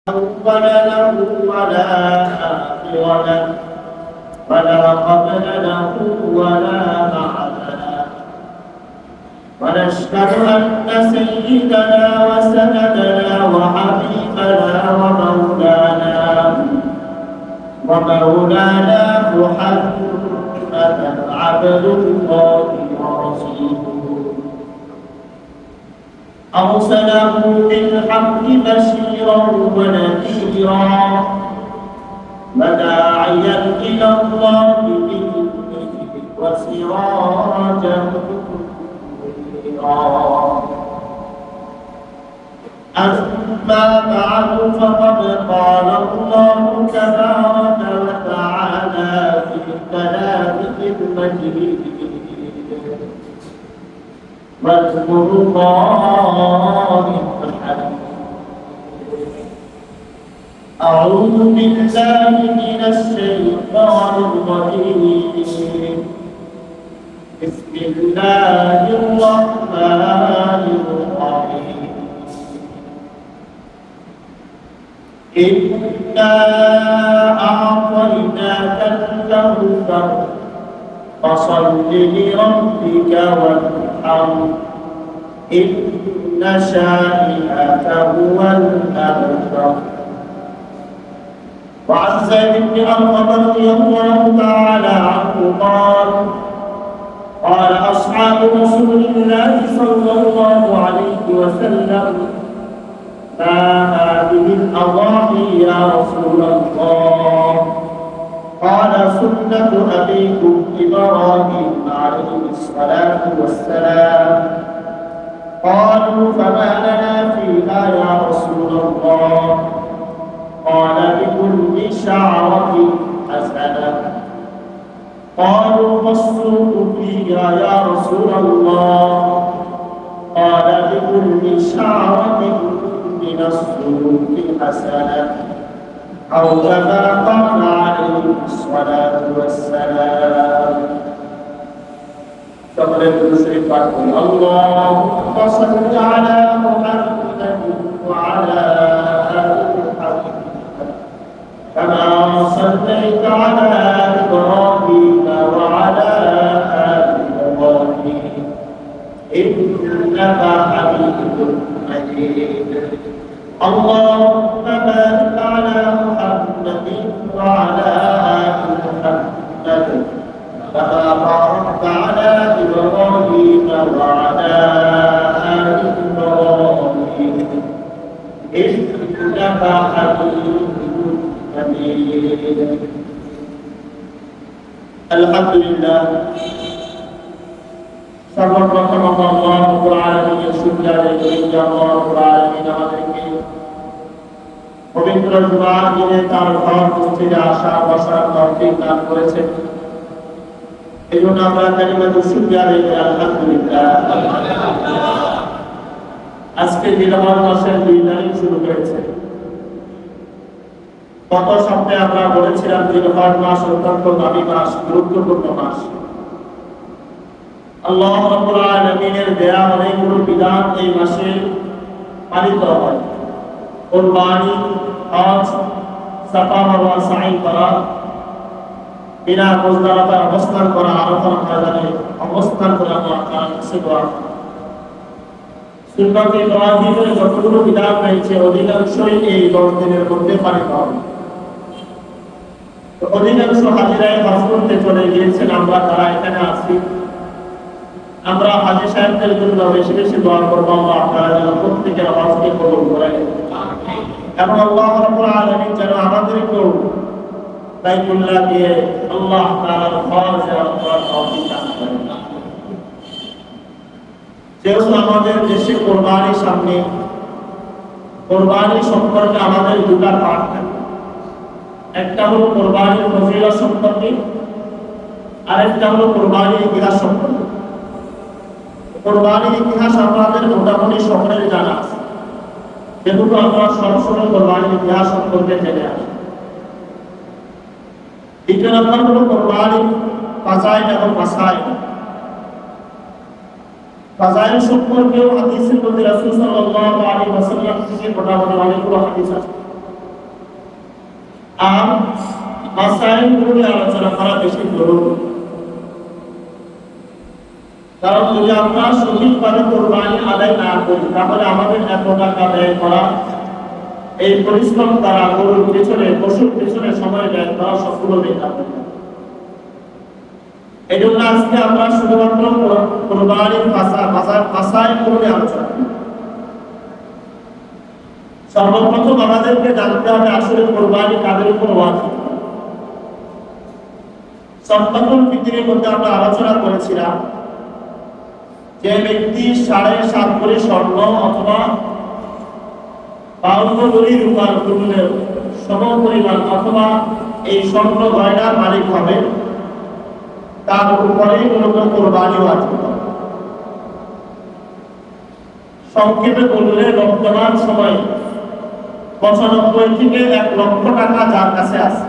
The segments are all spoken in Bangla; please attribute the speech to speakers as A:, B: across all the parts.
A: أول له ولا آخر له ولا قبل له ولا بعد له ونشهد أن سيدنا وسندنا وحبيبنا ومولانا محمدا عبد الله ورسوله أرسله بالحق بشيرا ونذيرا وداعيا إلى الله بإذنه وسراجا منيرا أما بعد فقد قال الله تبارك وتعالى في كلامه المجيد والقرآن الحكيم أعوذ بالله من الشيطان الرجيم بسم الله الرحمن الرحيم إنا أعطيناك الكوثر فصل لربك وانحر إن شانئك هو الأبتر. وعن زيد بن أرقم رضي الله تعالى عنه قال أصحاب رسول الله صلى الله عليه وسلم ما هذه الأضاحي يا رسول الله؟ قال سنة أبيكم إبراهيم عليه الصلاة والسلام. قالوا فما لنا فيها يا رسول الله؟ قال لكل شعرة حسنة. قالوا فالسوق فيها يا رسول الله؟ قال لكل شعرة من السلوك حسنة أو كما قال عليه الصلاة والسلام. فقد شرف اللهم صل على محمد وعلى آل محمد كما صليت على إبراهيم وعلى آل إبراهيم إنك حميد مجيد. اللهم بارك على محمد وعلى آل محمد كما باركت على إبراهيم وعلى آل إبراهيم إنك حميد مجيد. الحمد لله সর্বপ্রথম আল্লাহ রাব্বুল আলামিনের শুকরিয়া আদায় করি যে আল্লাহ রাব্বুল আলামিন আমাদেরকে পবিত্র জুমার দিনে তার ঘর মসজিদে আসা বসার তৌফিক দান করেছেন। এই জন্য আমরা কালিমাতুল শুকরিয়া আদায় করি আলহামদুলিল্লাহ। আজকে জিলহজ মাসের 2 তারিখ শুরু হয়েছে। গত সপ্তাহে আমরা বলেছিলাম জিলহজ মাস অত্যন্ত দামি মাস, গুরুত্বপূর্ণ মাস। আল্লাহ রাব্বুল আলামিনের দেয়া অনেকগুলো বিধান এই মাসে পালিত হয়। কুরবানি, হজ, সাফা মারওয়া সাই করা, মিনা মুজদালিফায় অবস্থান করা, আরাফার ময়দানে অবস্থান করা, আল্লাহ তাআলার কাছে দোয়া করা। সুন্নাত ইব্রাহিমের যতগুলো বিধান রয়েছে অধিকাংশই এই 10 দিনের মধ্যে পালিত হবে। তো অধিকাংশ হাজিরাই হজ করতে চলে গিয়েছেন। আমরা তারা এখানে আছি, আমরা হাজী সাহেবদের জন্য বেশি বেশি দোয়া করবো আল্লাহ তাআলা যেন প্রত্যেকের হজকে কবুল করেন এবং আল্লাহ রাব্বুল আলামিন যেন আমাদেরকেও বাইতুল্লাহ দিয়ে আল্লাহ তাআলার হজ করার তৌফিক দান করেন। যেহেতু আমাদের দেশে কোরবানির সামনে, কোরবানি সম্পর্কে আমাদের দুটা পাঠ থাকে। একটা হলো কোরবানির ফজিলত সম্পর্কে, আরেকটা হলো কোরবানির ইতিহাস সম্পর্কে। কোরবানির ইতিহাস আমাদের মোটামুটি সকলের জানা আছে, যেহেতু আমরা সবসময় কোরবানির ইতিহাস সম্পর্কে জেনে আসি। দ্বিতীয় নম্বর হলো কোরবানির ফাজাইল এবং মাসাইল। ফাজাইল সম্পর্কেও হাদিসের মধ্যে রাসূল সাল্লাল্লাহু আলাইহি ওয়াসাল্লাম থেকে মোটামুটি অনেকগুলো হাদিস আছে। আর মাসাইলগুলো নিয়ে আলোচনা করা বেশি জরুরি। কারণ যদি আমরা সঠিকভাবে কোরবানি আদায় না করি তাহলে আমাদের এত টাকা ব্যয় করা, এই পরিশ্রম দ্বারা গরুর পেছনে পশুর পেছনে সময় ব্যয় করা সবগুলো বেকার হয়ে যাবে। এই জন্য আজকে আমরা শুধুমাত্র কোরবানির মাসাইলগুলো নিয়ে আলোচনা করি। সর্বপ্রথম আমাদেরকে জানতে হবে আসলে কোরবানি কাদের উপর ওয়াজিব। সদকাতুল ফিতরের মধ্যে আমরা আলোচনা করেছিলাম যে ব্যক্তি 7.5 ভরি স্বর্ণ অথবা 52 ভরি রূপার মূল্যের সমপরিমাণ অথবা এই স্বর্ণ গয়নার মালিক হবে, তার উপরেই মূলত কোরবানি ওয়াজিব। সংক্ষেপে বললে বর্তমান সময়ে 95 থেকে 1 লক্ষ টাকা যার কাছে আছে,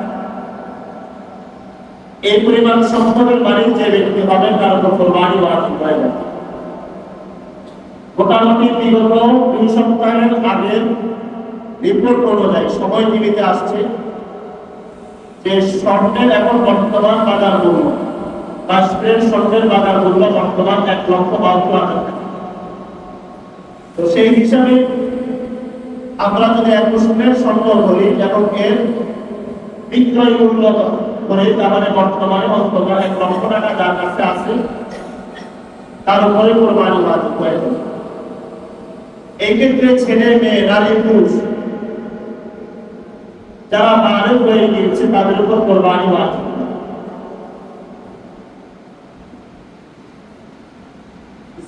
A: এই পরিমাণ সম্পদের মালিক যে ব্যক্তি হবে তার উপর কোরবানি ওয়াজিব হয়ে যাবে। মোটামুটি বিগত 2 সপ্তাহের আগের রিপোর্ট অনুযায়ী সময় টিভিতে আসছে যে স্বর্ণের এখন বর্তমান বাজার মূল্য, কাশ্মীরের স্বর্ণের বাজার মূল্য বর্তমান 1,72,000 টাকা। তো সেই হিসাবে আমরা যদি 21 স্বর্ণ ধরি এবং এর বিক্রয় মূল্য করে তাহলে বর্তমানে অন্তত 1 লক্ষ টাকা যার কাছে আছে তার উপরে কোরবানি ওয়াজিব হয়ে যাবে। এই ক্ষেত্রে ছেলে মেয়ে নারী পুরুষ যারা বালেগ হয়ে গিয়েছে তাদের উপর কোরবানি ওয়াজিব।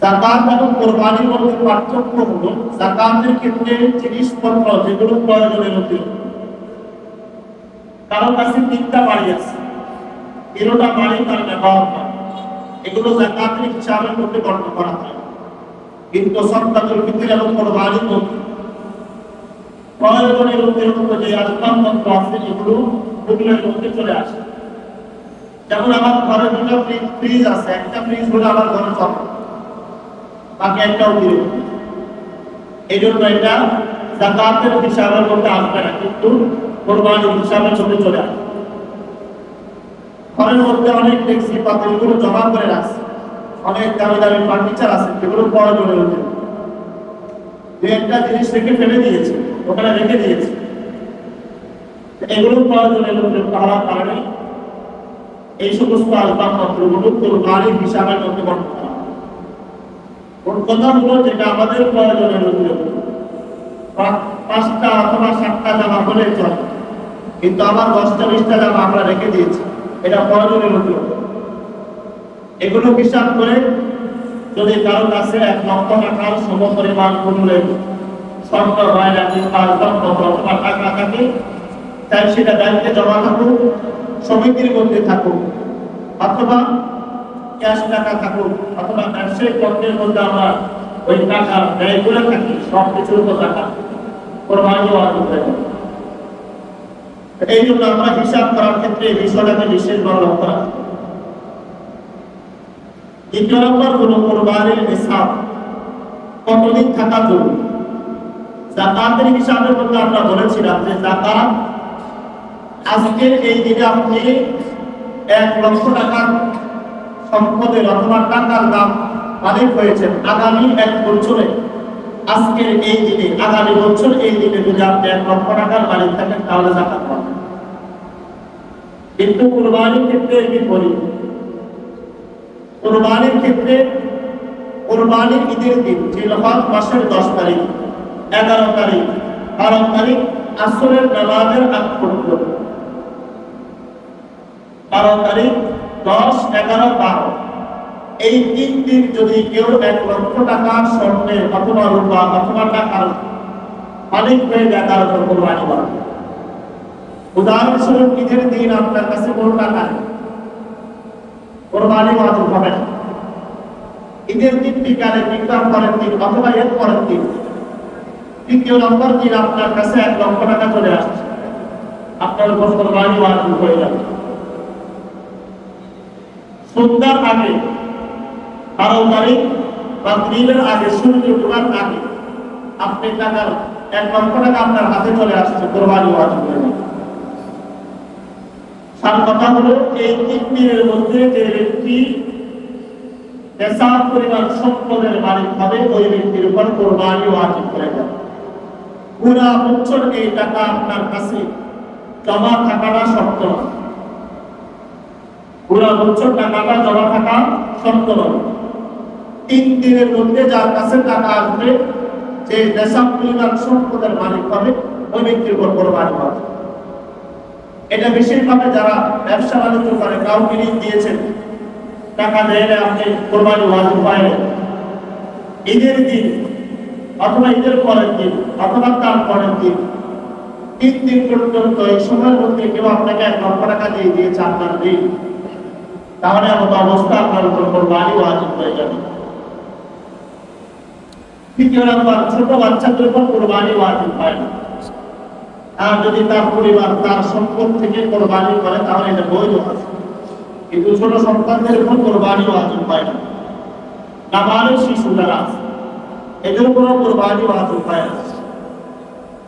A: যাকাত এবং কোরবানির মধ্যে পার্থক্য হলো যাকাতের ক্ষেত্রে জিনিসপত্র যেগুলো প্রয়োজনের অতিরিক্ত, কারো কাছে 3টা বাড়ি আছে, 13টা বাড়ি তার ব্যবহার হয়, এগুলো যাকাতের হিসাবের মধ্যে গণ্য করা হয়। কিন্তু সদকাতুল ফিতর এবং কোরবানির মধ্যে প্রয়োজনের অতিরিক্ত যে আসবাবপত্র আছে এগুলো ওগুলোর মধ্যে চলে আসে। যেমন আমার ঘরে 2টা ফ্রিজ আছে, একটা ফ্রিজ হলে আমার ঘরে চলে, বাকি একটা অতিরিক্ত, এই জন্য এটা যাকাতের হিসাবের মধ্যে আসবে না, কিন্তু কোরবানির হিসাবের মধ্যে চলে আসে। ঘরের মধ্যে অনেক ট্যাক্সি পাতিলগুলো জমা করে রাখছে, অনেক দামি দামি ফার্নিচার আছে যেগুলো প্রয়োজনের অতিরিক্ত, যে একটা জিনিস রেখে ফেলে দিয়েছে ওখানে রেখে দিয়েছে, এগুলো প্রয়োজনের অতিরিক্ত হওয়ার কারণে এই সমস্ত আসবাবপত্রগুলো কোরবানির হিসাবের মধ্যে গণ্য করা হয়। কথা হলো যেটা আমাদের প্রয়োজনের অতিরিক্ত 5টা অথবা 7টা জামা হলে চলে, কিন্তু আমার 10টা 20টা জামা আমরা রেখে দিয়েছি, এটা প্রয়োজনের অতিরিক্ত। এগুলো হিসাব করে যদি কারো কাছে 1 লক্ষ টাকার সমপরিমাণ মূল্যের স্বর্ণ গয়না কিংবা আসবাবপত্র অথবা টাকা থাকে, তাই সেটা ব্যাংকে জমা থাকুক, সমিতির মধ্যে থাকুক, অথবা ক্যাশ টাকা থাকুক, অথবা ব্যবসায়িক পণ্যের মধ্যে আমরা ওই টাকা ব্যয় করে থাকি, সব কিছুর উপর টাকা কোরবানি ওয়াজিব হয়ে যাবে। এই জন্য আমরা হিসাব করার ক্ষেত্রে এই বিষয়টাকে বিশেষভাবে লক্ষ্য রাখি। দ্বিতীয় নম্বর হলো কোরবানির নিসাব কতদিন থাকা জরুরি। যাকাতের হিসাবের মধ্যে আমরা বলেছিলাম যে যাকাত আজকের এই দিনে আপনি 1 লক্ষ টাকার সম্পদের অথবা টাকার দাম মালিক হয়েছেন, আগামী 1 বছরে আজকের এই দিনে আগামী বছর এই দিনে যদি আপনি 1 লক্ষ টাকার মালিক থাকেন তাহলে যাকাত পাবেন। কিন্তু কোরবানির ক্ষেত্রে বিপরীত। কোরবানির ক্ষেত্রে কোরবানির ঈদের দিন জিলহজ মাসের 10 তারিখ, 11 তারিখ, 12 তারিখ আসরের নামাজের আগ পর্যন্ত, 12 তারিখ, 10, 11, 12 এই 3 দিন যদি কেউ 1 লক্ষ টাকা স্বর্ণের অথবা রূপা অথবা টাকার মালিক হয়ে যায় তার উপর কোরবানি করা। উদাহরণস্বরূপ ঈদের দিন আপনার কাছে কোনো টাকা নেই, কোরবানি ওয়াজিব হবে না। ঈদের দিন বিকালে বিক্রয় করেন দিন অথবা এর পরের দিন, 3য় নম্বর দিন আপনার কাছে 1 লক্ষ টাকা চলে আসছে, আপনার উপর কোরবানি ওয়াজিব হয়ে যাবে। সন্ধ্যার আগে 12 তারিখ বা দিনের আগে সূর্য ডোবার আগে আপনি টাকার 1 লক্ষ টাকা আপনার হাতে চলে আসছে, কোরবানি ওয়াজিব হয়ে যাবে। তার কথা হলো এই 3 দিনের মধ্যে যে ব্যক্তি নেশাব পরিমাণ সম্পদের মালিক হবে ওই ব্যক্তির উপর কোরবানি ওয়াজিব হয়ে যাবে। পুরা বছর এই টাকা আপনার কাছে জমা থাকাটা শর্ত নয়, পুরা বছর টাকাটা জমা থাকা শর্ত নয়। 3 দিনের মধ্যে যার কাছে টাকা আসবে, যে নেশাব পরিমাণ সম্পদের মালিক হবে ওই ব্যক্তির উপর কোরবানি ওয়াজিব। এটা বিশেষভাবে যারা ব্যবসা বাণিজ্য করে, কাউকে ঋণ দিয়েছেন, টাকা দেয় আপনি কোরবানি ওয়াজিব পায়, ঈদের দিন অথবা ঈদের পরের দিন অথবা তার পরের দিন 3 দিন পর্যন্ত এই সময়ের মধ্যে কেউ আপনাকে 1 লক্ষ টাকা দিয়ে দিয়েছে আপনার ঋণ, তাহলে এমন অবস্থা আপনার উপর কোরবানি ওয়াজিব হয়ে যাবে। দ্বিতীয় নাম্বার, ছোট বাচ্চাদের উপর কোরবানি ওয়াজিব হয় না। আর যদি তার পরিবার তার সম্পদ থেকে কোরবানি করে তাহলে এটা বৈধ আছে, কিন্তু ছোট সন্তানদের উপর কোরবানি ওয়াজিব হয় না। নাবালক শিশু যারা আছে এদের উপর কোরবানি ওয়াজিব হয় না।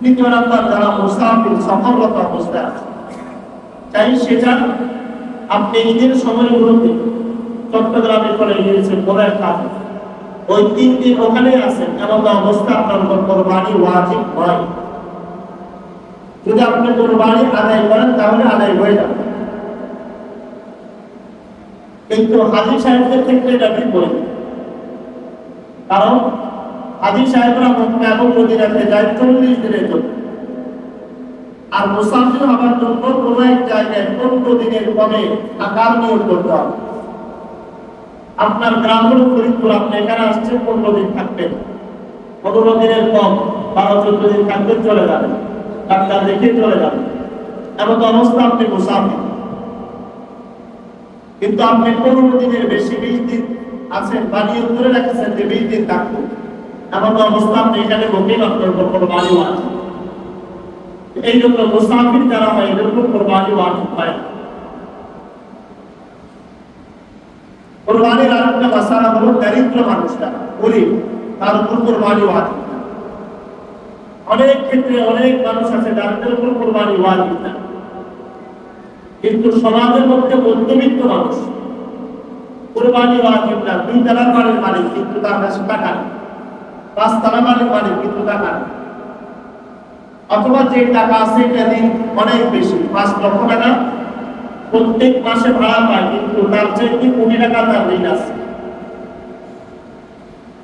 A: তৃতীয় নাম্বার, যারা মুসাফির সফররত অবস্থায় আছে, চাই সেটা আপনি ঈদের সময়গুলোতে চট্টগ্রামে চলে গিয়েছেন কোনো এক কাজে, ওই 3 দিন ওখানে আছেন, এমন অবস্থা আপনার উপর কোরবানি ওয়াজিব হয়। যদি আপনি কোরবানি আদায় করেন তাহলে আদায় হয়ে যাবে, কিন্তু হাজী সাহেবদের ক্ষেত্রে এটা বিপরীত। কারণ হাজী সাহেবরা মক্কা এবং মদিনাতে যায় 40 দিনের জন্য, আর মুসাফির হওয়ার জন্য কোন এক জায়গায় 15 দিনের কমে থাকার নিয়োগ করতে হবে। আপনার গ্রাম হলো ফরিদপুর, আপনি এখানে আসছেন 15 দিন থাকবেন, 15 দিনের কম 12-14 দিন থাকবেন, চলে যাবেন, ডাক্তার দেখে চলে যাবেন, এমন অবস্থা আপনি মুসাফির। কিন্তু আপনি 15 দিনের বেশি 20 দিন আছেন বা নিয়োগ করে রাখছেন যে 20 দিন থাকবেন, এমন অবস্থা আপনি এখানে বকেই আপনার উপর কোরবানি ওয়াজিব। এই জন্য মুসাফির যারা হয় এদের উপর কোরবানি ওয়াজিব হয়। কোরবানির আরেকটা মাসালা হলো দরিদ্র মানুষটা গরিব, তার উপর কোরবানি ওয়াজিব। অনেক ক্ষেত্রে অনেক মানুষ আছে যাদের উপর কোরবানি ওয়াজিব না, কিন্তু সমাজের মধ্যে মধ্যবিত্ত মানুষ, কোরবানি ওয়াজিব না, 2 তলার বাড়ির মালিক কিন্তু তার কাছে টাকা নেই, 5 তলার বাড়ির মালিক কিন্তু টাকা নেই, অথবা যে টাকা আছে এটা দিন অনেক বেশি, 5 লক্ষ টাকা প্রত্যেক মাসে ভাড়া পায়, কিন্তু তার চেয়ে কোটি টাকা তার ঋণ আছে।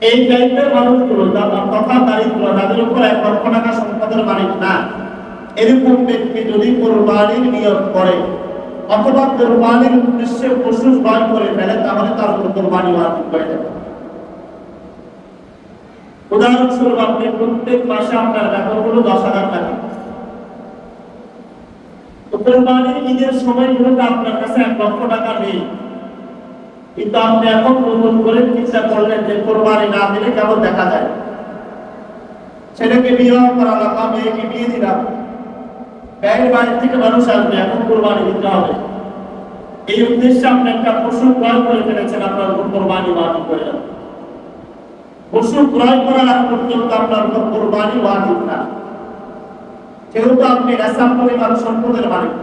A: এই টাইপের মানুষগুলো তথা দারিদ্র, যাদের উপর 1 লক্ষ টাকা সম্পদের মালিক না, এরকম ব্যক্তি যদি কোরবানির নিয়ত করে অথবা কোরবানির উদ্দেশ্যে পশু ক্রয় করে ফেলে তাহলে তার উপর কোরবানি ওয়াজিব হয়ে যাবে। উদাহরণস্বরূপ আপনি প্রত্যেক মাসে আপনার বেতন হলো 10,000 টাকা, তো কোরবানির ঈদের সময়গুলোতে আপনার কাছে 1 লক্ষ টাকা নেই, কিন্তু আপনি এখন নতুন করে চিন্তা করলেন যে কোরবানি না দিলে কেমন দেখা যায়, ছেলেকে বিবাহ করালাম বা মেয়েকে বিয়ে দিলাম, বাইরের বাড়ি থেকে মানুষ আসবে, এখন কোরবানি দিতে হবে, এই উদ্দেশ্যে আপনি একটা পশু ক্রয় করে ফেলেছেন, আপনার উপর কোরবানি ওয়াজিব হয়ে যাবে। পশু ক্রয় করার আগ পর্যন্ত আপনার উপর কোরবানি ওয়াজিব না, যেহেতু আপনি নেশাব পরিমাণ সম্পদের মালিক।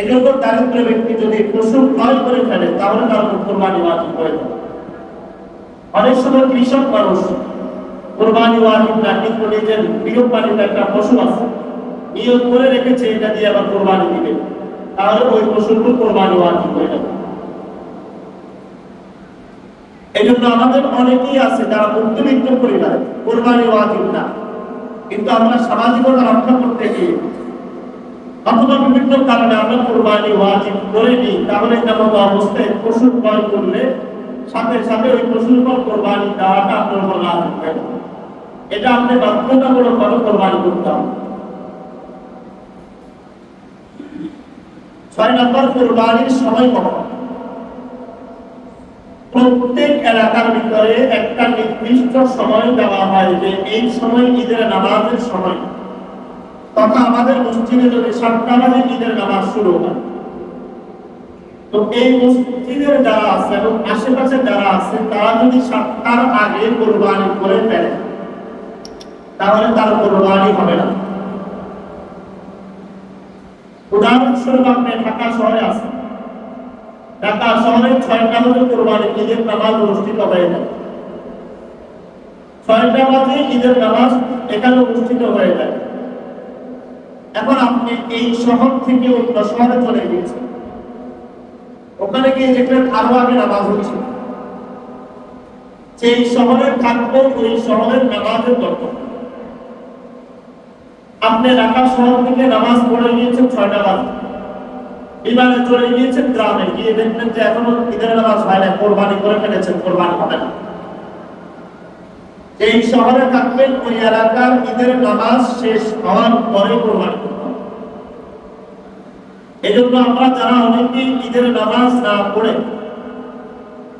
A: এই জন্য দারিদ্র ব্যক্তি যদি পশু ক্রয় করে ফেলে তাহলে তার উপর কোরবানি ওয়াজিব হয়ে যাবে। অনেক সময় কৃষক মানুষ কোরবানি ওয়াজিব না, কিন্তু নিজের গৃহপালিত একটা পশু আছে, নিয়োগ করে রেখেছে এটা দিয়ে আবার কোরবানি দিবে, তাহলে ওই পশুর উপর কোরবানি ওয়াজিব হয়ে যাবে। এই জন্য আমাদের অনেকেই আছে যারা মধ্যবিত্ত পরিবারে, কোরবানি ওয়াজিব না, কিন্তু আমরা সামাজিকতা রক্ষা করতে গিয়ে অথবা বিভিন্ন কারণে আমরা কোরবানি ওয়াজিব করে নিই, তাহলে তেমন অবস্থায় পশু ক্রয় করলে সাথে সাথে ওই পশুর উপর কোরবানি দেওয়াটা আপনার উপর ওয়াজিব হয়ে যাবে। এটা আপনি বাধ্যতামূলকভাবে কোরবানি করতে হবে। 6 নম্বর, কোরবানির সময় কখন। প্রত্যেক এলাকার ভিতরে একটা নির্দিষ্ট সময় দেওয়া হয় যে এই সময় ঈদের নামাজের সময়, তথা আমাদের মসজিদে যদি 7টা বাজে ঈদের নামাজ শুরু হয়, তো এই মসজিদের যারা আছে এবং আশেপাশে যারা আছে তারা যদি 7টার আগে কোরবানি করে ফেলে তাহলে তার কোরবানি হবে না। উদাহরণস্বরূপ আপনি ঢাকা শহরে আছেন, ঢাকা শহরে 6টা বাজে কোরবানি ঈদের নামাজ অনুষ্ঠিত হয়ে যায়। 6টা বাজে ঈদের নামাজ এখানে অনুষ্ঠিত হয়ে যায়। এখন আপনি এই শহর থেকে অন্য শহরে চলে গিয়েছেন, ওখানে গিয়ে দেখলেন আরো আগে নামাজ হচ্ছে। সেই শহরে থাকবো, ওই শহরের নামাজের দরকার। আপনি ঢাকা শহর থেকে নামাজ পড়ে গিয়েছেন 6টা বাজে, বিমানে চলে গিয়েছেন গ্রামে, গিয়ে দেখলেন যে এখনো ঈদের নামাজ হয় না, কোরবানি করে ফেলেছেন, কোরবানি হবে না। এই শহরে থাকবেন, ওই এলাকার ঈদের নামাজ শেষ হওয়ার পরে কোরবানি করতে হবে। এই জন্য আমরা যারা অনেকে ঈদের নামাজ না পড়ে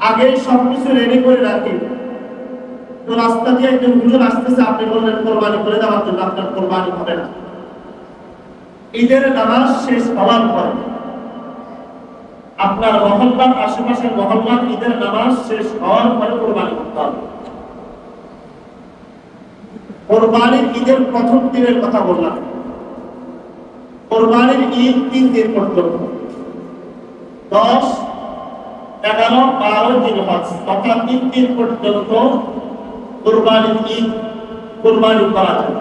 A: আগে সবকিছু রেডি করে রাখি, তো রাস্তা দিয়ে একজন হুজুর আসতেছে, আপনি বললেন কোরবানি করে দেওয়ার জন্য, আপনার কোরবানি হবে না। ঈদের নামাজ শেষ হওয়ার পরে আপনার মহল্লার আশেপাশের মহল্লার ঈদের নামাজ শেষ হওয়ার পরে কোরবানি করতে হবে। কোরবানির ঈদের প্রথম দিনের কথা বললাম। কোরবানির ঈদ 3 দিন পর্যন্ত, 10, 11, 12 জিলহজ, অর্থাৎ 3 দিন পর্যন্ত কোরবানির ঈদ কোরবানি করা যায়।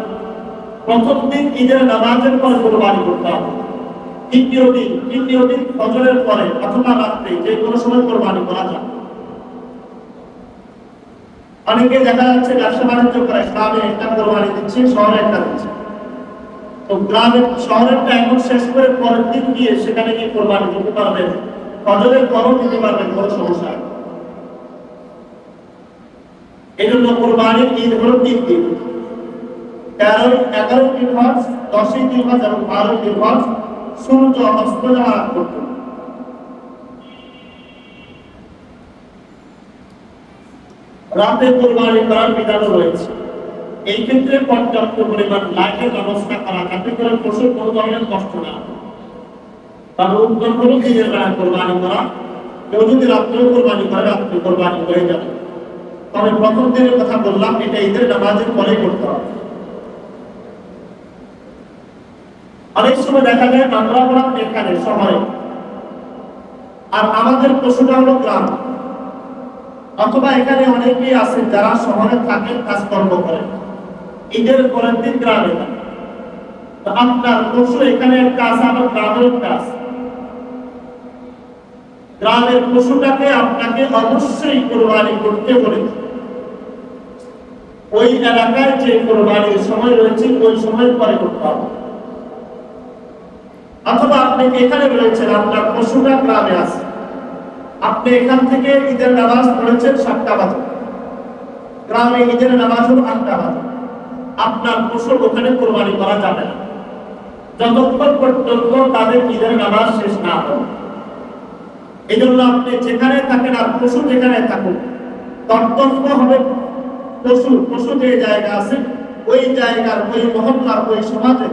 A: প্রথম দিন ঈদের নামাজের পরে কোরবানি করতে হবে। তৃতীয় দিন ফজরের পরে অথবা রাত্রে যে কোনো সময় কোরবানি করা যায়। অনেকে দেখা যাচ্ছে ব্যবসা বাণিজ্য করে, গ্রামে একটা কোরবানি দিচ্ছে, শহরে একটা দিচ্ছে। তো গ্রামের শহরেরটা এখন শেষ করে পরের দিন গিয়ে সেখানে গিয়ে কোরবানি দিতে পারবেন, ফজরের পরও দিতে পারবেন, কোনো সমস্যা নেই। এই জন্য কোরবানির ঈদ হলো 3 দিন, 13, 11 জিলহজ, 10 জিলহজ এবং 12 জিলহজ, সূর্য অস্ত যাওয়ার আগ পর্যন্ত। রাতে কোরবানি করার বিধানও রয়েছে। এই ক্ষেত্রে পর্যাপ্ত পরিমাণ লাইটের ব্যবস্থা করা, যাতে করে পশুর কোনো ধরনের কষ্ট না হয়। তবে উত্তম হলো দিনের বেলায় কোরবানি করা। কেউ যদি রাত্রেও কোরবানি করে, রাত্রে কোরবানি হয়ে যাবে। তবে প্রথম দিনের কথা বললাম, এটা ঈদের নামাজের পরেই করতে হবে। অনেক সময় দেখা যায় আমরা হলাম এখানে শহরে, আর আমাদের পশুটা হলো গ্রাম, অথবা এখানে অনেকেই আছে যারা শহরে থাকেন, কাজকর্ম করেন, ঈদের পরের দিন গ্রামে যান। আপনার পশু এখানে একটা আছে, আমার গ্রামের একটা আছে। গ্রামের পশুটাকে আপনাকে অবশ্যই কোরবানি করতে বলেছে। ওই এলাকায় যে কোরবানির সময় রয়েছে, ওই সময় পরে করতে হবে। অথবা আপনি এখানে রয়েছেন, আপনার পশুটা গ্রামে আছে, আপনি এখান থেকে ঈদের নামাজ পড়েছেন 7টা বাজে, গ্রামে ঈদের নামাজ হলো 8টা বাজে। আপনার পশু ওখানে কোরবানি করা যাবে না যতক্ষণ পর্যন্ত তাদের ঈদের নামাজ শেষ না হবে। এই জন্য আপনি যেখানে থাকেন আর পশু যেখানে থাকুন, কর্তব্য হবে পশু যে জায়গা আছে, ওই জায়গার, ওই মহল্লার, ওই সমাজে,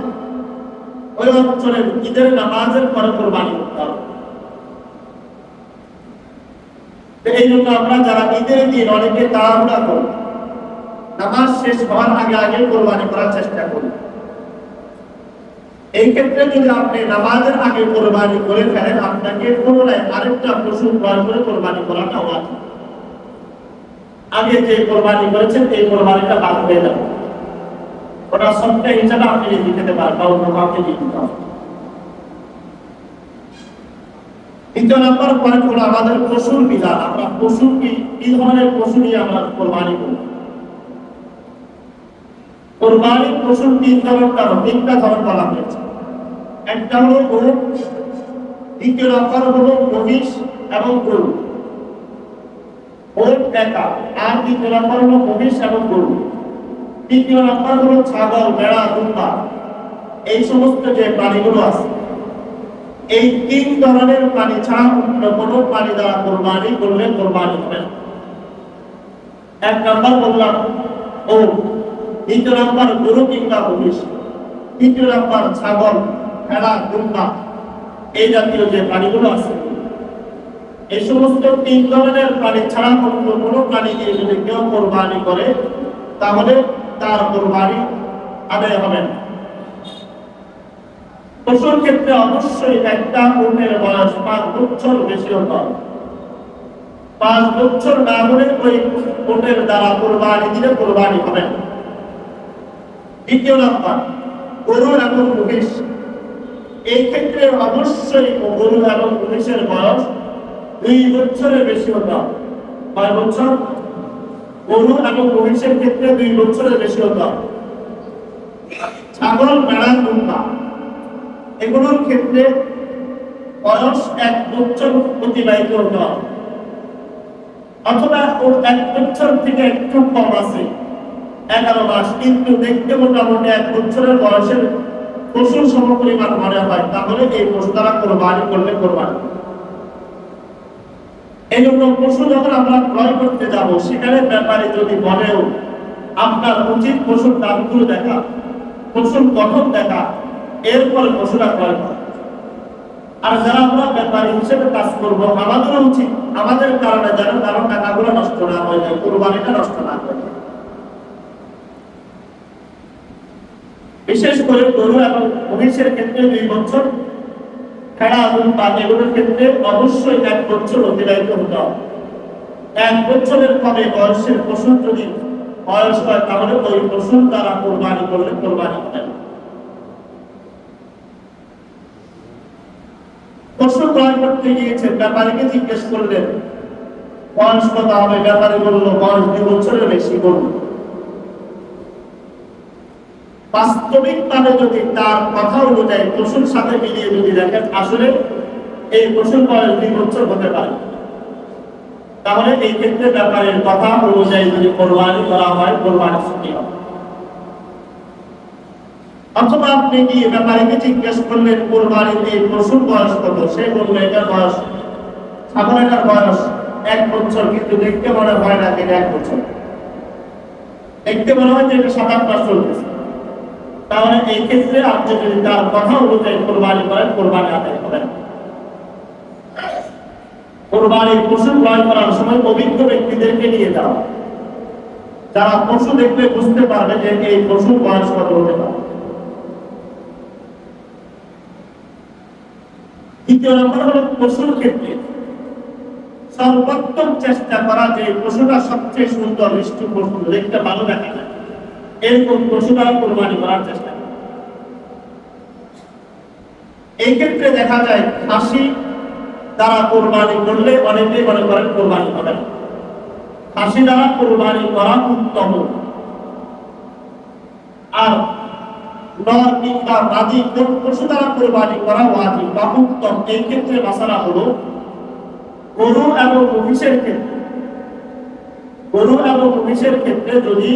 A: ওই অঞ্চলের ঈদের নামাজের পরে কোরবানি করতে হবে। এই জন্য আমরা যারা ঈদের দিন অনেকে তাড়াহুড়া করি, নামাজ শেষ হওয়ার আগে আগে কোরবানি করার চেষ্টা করি। এই ক্ষেত্রে যদি আপনি নামাজের আগে কোরবানি করে ফেলেন, আপনাকে পুনরায় আরেকটা পশু ক্রয় করে কোরবানি করাটা ওয়াজিব। আগে যে কোরবানি করেছেন এই কোরবানিটা বাদ হয়ে যাবে, ওটা সবটা হিসাবে আপনি দিয়ে দিতে পারেন বা অন্য কাউকে দিয়ে দিতে হবে। 3 নম্বর পয়েন্ট হলো আমাদের পশুর বিধান। আমরা পশু কি ধরনের পশু নিয়ে আমরা কোরবানি করি? কোরবানির পশুর 3টা ধরন বলা হয়েছে। একটা হলো গরু, 2 নম্বর হলো মহিষ এবং গরু। ওট একা, আর 2 নম্বর হলো মহিষ এবং গরু। 3 নম্বর হলো ছাগল, ভেড়া, দুম্বা, এই সমস্ত যে প্রাণীগুলো আছে। এই 3 ধরনের প্রাণী ছাড়া অন্য কোনো প্রাণী দ্বারা কোরবানি করলে কোরবানি হবে না। 1 নম্বর বললাম ওট, 2 নম্বর গরু কিংবা মহিষ, 3 নম্বর ছাগল, ভেড়া, দুম্বা, এই জাতীয় যে প্রাণীগুলো আছে। এই সমস্ত 3 ধরনের প্রাণী ছাড়া অন্য কোনো প্রাণী দিয়ে যদি কেউ কোরবানি করে, তাহলে তার কোরবানি আদায় হবে না। পশুর ক্ষেত্রে অবশ্যই একটা উটের বয়স 5 বছর বেশি হতে হবে। 5 বছর না হলে ওই উটের দ্বারা কোরবানি দিলে কোরবানি হবে না। দ্বিতীয় নাম্বার, গরু এবং মহিষ, এই ক্ষেত্রে অবশ্যই গরু এবং মহিষের বয়স 2 বছরের বেশি হতে হবে। 5 বছর? গরু এবং মহিষের ক্ষেত্রে 2 বছরের বেশি হতে হবে। ছাগল, ভেড়া, দুম্বা এগুলোর ক্ষেত্রে বয়স 1 বছর অতিবাহিত হতে হবে, অথবা 1 বছর থেকে একটু কম আছে, 11 মাস, কিন্তু দেখতে মোটামুটি 1 বছরের বয়সের পশুর সমপরিমাণ মনে হয়, তাহলে এই পশু দ্বারা কোরবানি করলে কোরবানি। এই জন্য পশু যখন আমরা ক্রয় করতে যাব, সেখানে ব্যাপারে যদি বলেও আপনার উচিত পশুর দাঁতগুলো দেখা, পশুর গঠন দেখা, এরপরে পশুটা ক্রয় করা। আর যারা আমরা ব্যাপারী হিসেবে কাজ করবো, আমাদেরও উচিত আমাদের কারণে যেন কারো টাকাগুলো নষ্ট না হয়ে যায়, কোরবানিটা নষ্ট না হয়ে যায়। বিশেষ করে গরু এবং মহিষের ক্ষেত্রে 2 বছর, ভেড়া এবং পাল এগুলোর ক্ষেত্রে অবশ্যই 1 বছর অতিবাহিত হতে হবে। 1 বছরের কমে বয়সের পশুর যদি বয়স হয়, তাহলে ওই পশুর দ্বারা কোরবানি করলে কোরবানি হবে না। পশু ক্রয় করতে গিয়েছেন, ব্যাপারীকে জিজ্ঞেস করলেন বয়স কত হবে, ব্যাপারী বলল বয়স 2 বছরের বেশি। করুন বাস্তবিকভাবে যদি তার কথা অনুযায়ী পশুর সাথে মিলিয়ে যদি দেখেন আসলে এই পশুর বয়স 2 বছর হতে পারে, তাহলে এই ক্ষেত্রে ব্যাপারের কথা অনুযায়ী যদি কোরবানি করা হয়, কোরবানি ছুটি হবে। অথবা আপনি গিয়ে ব্যাপারীকে জিজ্ঞেস করলেন কোরবানির এই পশুর বয়স কত, সে বলল এটার বয়স, ছাগলের বয়স 1 বছর, কিন্তু দেখতে মনে হয় না যে 1 বছর, দেখতে মনে হয় যে এটা 7-8 মাস চলতেছে। তাহলে এই ক্ষেত্রে আপনি যদি তার কথা অনুযায়ী কোরবানি করেন, কোরবানি আদায় করেন। কোরবানির পশু ক্রয় করার সময় অভিজ্ঞ ব্যক্তিদেরকে নিয়ে যাওয়া, যারা পশু দেখলে বুঝতে পারবে যে এই পশুর বয়স কত হতে পারে। দ্বিতীয় নম্বর হলো পশুর ক্ষেত্রে সর্বোত্তম চেষ্টা করা যে পশুটা সবচেয়ে সুন্দর, মিষ্টি পশু, দেখতে ভালো দেখা যায়, এরকম পশু দ্বারা কোরবানি করার চেষ্টা করে। এই ক্ষেত্রে দেখা যায় খাসি দ্বারা কোরবানি করলে অনেকেই মনে করেন কোরবানি হবে না। খাসি দ্বারা কোরবানি করা উত্তম, আর নর কিংবা মাদি কোন পশু দ্বারা কোরবানি করা ওয়াজিব বা উত্তম। এই ক্ষেত্রে মাসালা হলো গরু এবং মহিষের ক্ষেত্রে, গরু এবং মহিষের ক্ষেত্রে যদি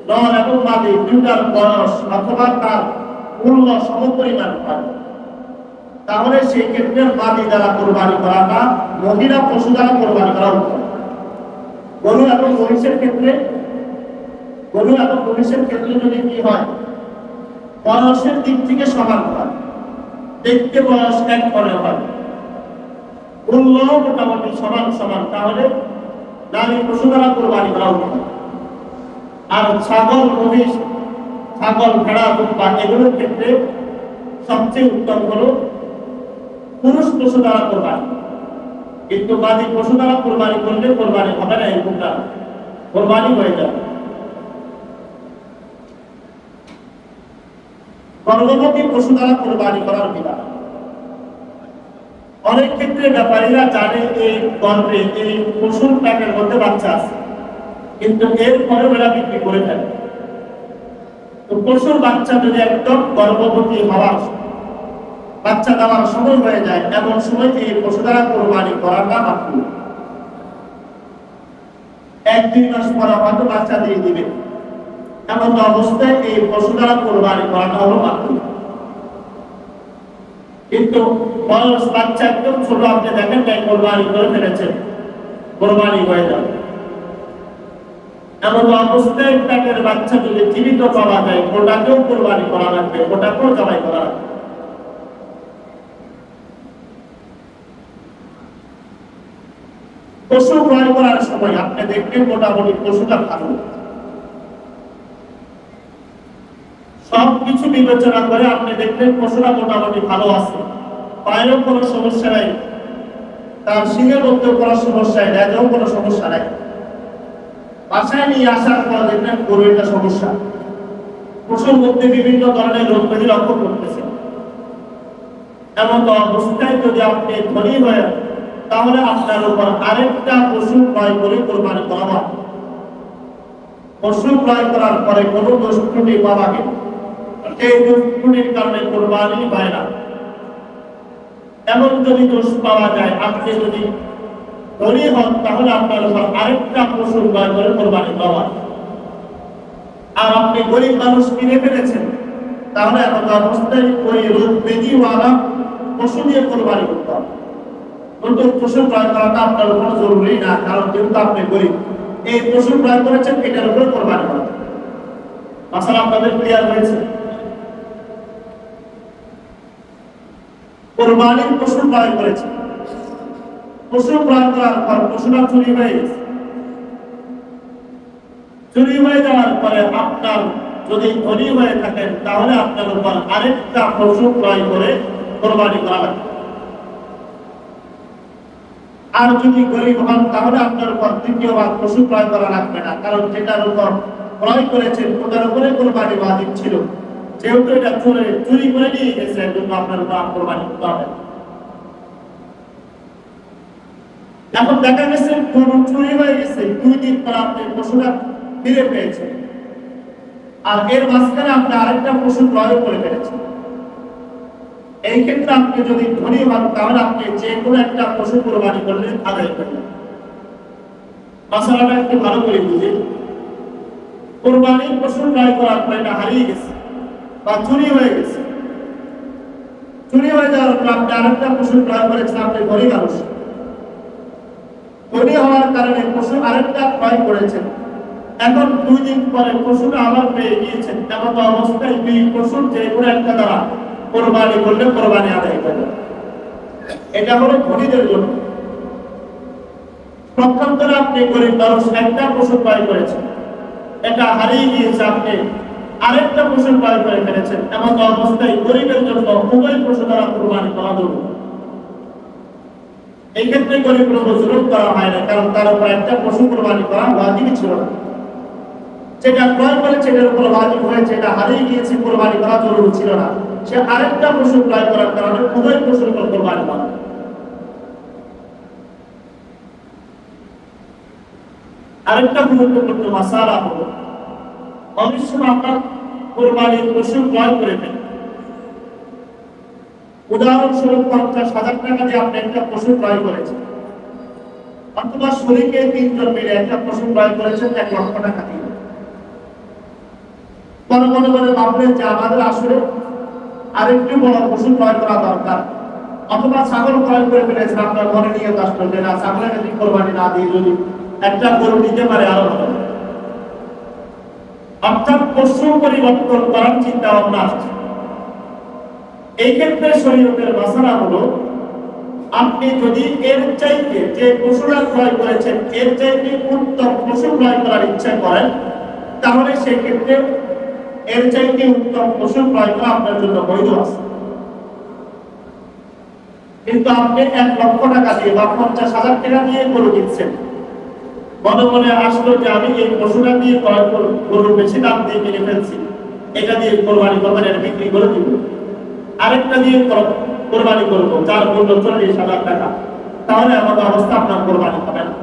A: নর এবং মাদি দুটার বয়স অথবা তার মূল্য সমপরিমাণ হয়, তাহলে সেই ক্ষেত্রে মাদি দ্বারা কোরবানি করাটা মহিলা পশু দ্বারা কোরবানি করা উত্তম। গরু এবং মহিষের ক্ষেত্রে, গরু এবং মহিষের ক্ষেত্রে যদি কি হয়, বয়সের দিক থেকে সমান হয়, দেখতে বয়স এক মনে হয়, মূল্য মোটামুটি সমান সমান, তাহলে নারী পশু দ্বারা কোরবানি করা উত্তম। আর ছাগল, মহিষ, ছাগল, ভেড়া, দুম্বা এগুলোর ক্ষেত্রে সবচেয়ে উত্তম হলো পুরুষ পশু দ্বারা কোরবানি। কিন্তু মাদি পশু দ্বারা কোরবানি করলে কোরবানি হবে না, এরকমটা কোরবানি হয়ে যাবে। গর্ভবতী পশু দ্বারা কোরবানি করার বিধান, অনেক ক্ষেত্রে ব্যাপারীরা জানে এই গর্ভে এই পশুর প্যাকের মধ্যে বাচ্চা আছে, কিন্তু এরপরে ওরা বিক্রি করে ফেলে। তো পশুর বাচ্চা যদি একদম গর্ভবতী হওয়ার, বাচ্চা দেওয়ার সময় হয়ে যায়, এমন সময় এই পশু দ্বারা কোরবানি করাটা মাকরুহ। 1-2 মাস পরে হয়তো বাচ্চা দিয়ে দিবে, এমন অবস্থায় এই পশু দ্বারা কোরবানি করাটা হলো মাকরুহ। কিন্তু বয়স বাচ্চা একদম ছোট, আপনি দেখেন তাই কোরবানি করে ফেলেছেন, কোরবানি হয়ে যাবে। এমন অবস্থায় প্যাকের বাচ্চা যদি জীবিত পাওয়া যায়, ওটাকেও কোরবানি করা লাগবে, ওটাকেও জবাই করা লাগবে। পশু ক্রয় করার সময় আপনি দেখবেন মোটামুটি পশুটা ভালো, সবকিছু বিবেচনা করে আপনি দেখলেন পশুরা মোটামুটি ভালো আছে, পায়েরও কোনো সমস্যা নাই, তার শিঙের মধ্যেও কোনো সমস্যা নেই, লেজেও কোনো সমস্যা নাই। বাসায় নিয়ে আসার পর দেখলেন গরুর একটা সমস্যা, পশুর মধ্যে বিভিন্ন ধরনের রোগ ব্যাধি লক্ষ্য করতেছে। এমন অবস্থায় যদি আপনি ধনী হয়ে, তাহলে আপনার উপর আরেকটা পশু ক্রয় করে কোরবানি করা হয়। পশু ক্রয় করার পরে কোনো দোষ ত্রুটি পাওয়া গেল, এই দোষ ত্রুটির কারণে কোরবানি হয় না। এমন যদি দোষ পাওয়া যায়, আপনি যদি ধনী হন, তাহলে আপনার উপর আরেকটা পশু ক্রয় করে কোরবানি করা হয়। আর আপনি গরিব মানুষ কিনে ফেলেছেন, তাহলে এমন অবস্থায় ওই রোগ ব্যাধিওয়ালা পশু দিয়ে কোরবানি করতে হবে। নতুন পশু ক্রয় করাটা আপনার উপর জরুরি না, কারণ যেহেতু আপনি গরিব, এই পশু ক্রয় করেছেন, এটার উপরে কোরবানি করা। মাসালা আপনাদের ক্লিয়ার হয়েছে? কোরবানির পশু ক্রয় করেছে, পশু ক্রয় করার পর পশুটা চুরি হয়ে গেছে। চুরি হয়ে যাওয়ার পরে আপনার যদি ধনী হয়ে থাকেন, তাহলে আপনার উপর আরেকটা পশু ক্রয় করে কোরবানি করা লাগবে। আর যদি গরিব হন, তাহলে আপনার উপর দ্বিতীয়বার পশু ক্রয় করা লাগবে না, কারণ যেটার উপর ক্রয় করেছেন ওটার উপরে কোরবানি ওয়াজিব ছিল। যেহেতু এটা চুরি করে নিয়ে গেছে, এর জন্য আপনার উপর কোরবানি করতে হবে। এখন দেখা গেছে গরু চুরি হয়ে গেছে, 2 দিন পর আপনি পশুটা ফিরে পেয়েছেন, আর এর মাঝখানে আপনি আরেকটা পশু ক্রয় করে ফেলেছেন। এই ক্ষেত্রে আপনি যদি ধনী হন, তাহলে আপনি যে কোনো একটা পশু কোরবানি করলে আদায় করলেন। মশলাটা একটু ভালো করে বুঝে, কোরবানির পশু ক্রয় করার পর এটা হারিয়ে গেছে বা চুরি হয়ে গেছে, চুরি হয়ে যাওয়ার পর আপনি আরেকটা পশু ক্রয় করেছেন, আপনি গরিব মানুষ, ধনী হওয়ার কারণে পশু আরেকটা ক্রয় করেছেন। এখন 2 দিন পরে পশুটা আবার পেয়ে গিয়েছেন, এমন অবস্থায় 2 পশুর যে কোনো একটা দ্বারা কোরবানি করলে কোরবানি আদায় করবে। এটা হলো ধনীদের জন্য। পক্ষান্তরে আপনি গরিব মানুষ, একটা পশু ক্রয় করেছেন, এটা হারিয়ে গিয়েছে, আপনি আরেকটা পশু ক্রয় করে ফেলেছেন, এমন অবস্থায় গরিবের জন্য উভয় পশু দ্বারা কোরবানি করা জরুরি। এই ক্ষেত্রে গরিবের উপর জুলুম করা হয় না, কারণ তার উপর একটা পশু কোরবানি করা ওয়াজিবই ছিল না। যেটা ক্রয় করেছে এটার উপর ওয়াজিব হয়েছে, এটা হারিয়ে গিয়েছে, কোরবানি করা জরুরি ছিল না। সে আরেকটা পশু ক্রয় করার কারণে উভয় পশুর উপর কোরবানি করা। আরেকটা গুরুত্বপূর্ণ মাসালা হলো, অনেক সময় আমরা কোরবানির পশু ক্রয় করে ফেলি। উদাহরণস্বরূপ 50,000 টাকা দিয়ে আপনি একটা পশু ক্রয় করেছেন, অথবা শরীকে 3 জন মিলে একটা পশু ক্রয় করেছেন 1 লক্ষ টাকা দিয়ে। মনে মনে মনে ভাবলেন যে আমাদের আসলে আরেকটু বড় পশু ক্রয় করা দরকার, অথবা ছাগল ক্রয় করে ফেলেছেন, আপনার ঘরে নিয়ে আসলো যে না, ছাগলের যদি কোরবানি না দিয়ে যদি একটা গরু নিতে পারে আরো ভালো। অর্থাৎ পশু পরিবর্তন করার চিন্তা ভাবনা আসছে। এই ক্ষেত্রে শরীয়তের মাসালা হলো, আপনি যদি এর চাইতে যে পশুরা ক্রয় করেছেন এর চাইতে উত্তম পশু ক্রয় করার ইচ্ছা করেন, তাহলে সেই ক্ষেত্রে এর চাইতে উত্তম পশু ক্রয় করা আপনার জন্য বৈধ আছে। কিন্তু আপনি 1 লক্ষ টাকা দিয়ে বা 50,000 টাকা দিয়ে গরু কিনছেন, মনে মনে আসলো যে আমি এই পশুটা দিয়ে ক্রয় গরু বেশি দাম দিয়ে কিনে ফেলছি, এটা দিয়ে কোরবানি করবেন, এটা বিক্রি করে দিব, আরেকটা দিয়ে কোরবানি করবো যার মূল্য 40,000 টাকা, তাহলে এমন অবস্থা আপনার কোরবানি হবে না।